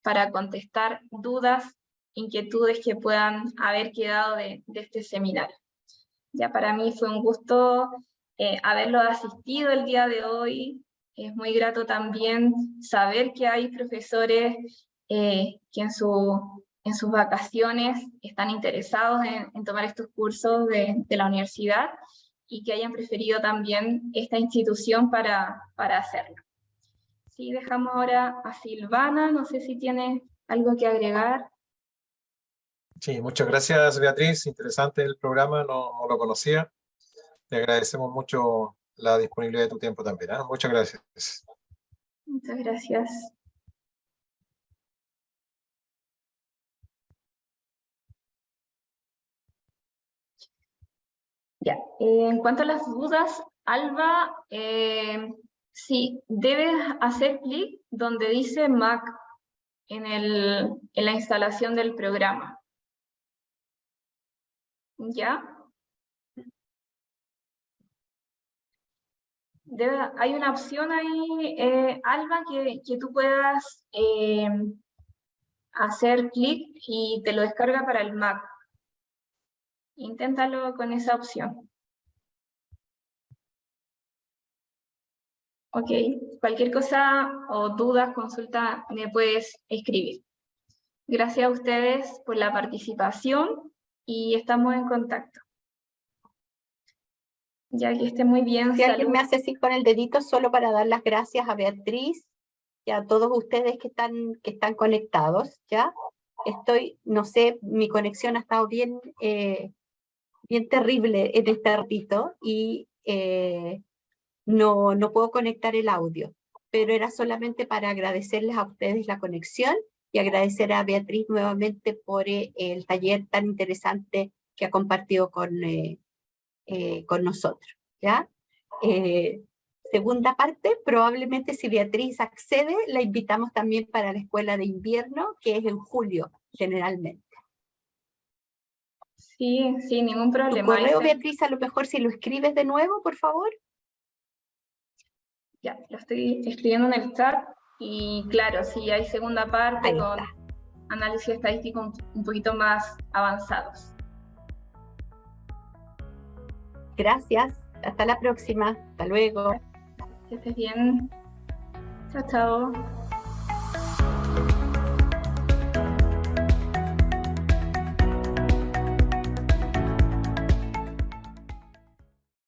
para contestar dudas, inquietudes que puedan haber quedado de este seminario. Ya, para mí fue un gusto haberlo asistido el día de hoy. Es muy grato también saber que hay profesores que en sus vacaciones están interesados en tomar estos cursos de la universidad, y que hayan preferido también esta institución para hacerlo. Sí, dejamos ahora a Silvana, no sé si tiene algo que agregar. Sí, muchas gracias, Beatriz. Interesante el programa, no lo conocía. Te agradecemos mucho la disponibilidad de tu tiempo también, ¿eh? Muchas gracias. Muchas gracias. Ya, en cuanto a las dudas, Alba, sí, debes hacer clic donde dice Mac en la instalación del programa. ¿Ya? Hay una opción ahí, Alba, que tú puedas hacer clic y te lo descarga para el Mac. Inténtalo con esa opción. Ok, cualquier cosa o dudas, consulta, me puedes escribir. Gracias a ustedes por la participación y estamos en contacto. Ya que esté muy bien, Si alguien salud. me hace así con el dedito solo para dar las gracias a Beatriz y a todos ustedes que están conectados, ¿ya? No sé, mi conexión ha estado bien, bien terrible en este ratito y no puedo conectar el audio, pero era solamente para agradecerles a ustedes la conexión y agradecer a Beatriz nuevamente por el taller tan interesante que ha compartido con nosotros, ¿ya? Segunda parte, probablemente si Beatriz accede, la invitamos también para la escuela de invierno, que es en julio, generalmente. Sí, sin ningún Tu problema. correo, Beatriz, a lo mejor si lo escribes de nuevo, por favor. Ya, lo estoy escribiendo en el chat y claro, sí, hay segunda parte Ahí con está. análisis estadístico un poquito más avanzados. Gracias. Hasta la próxima. Hasta luego. Que estés bien. Chao, chao.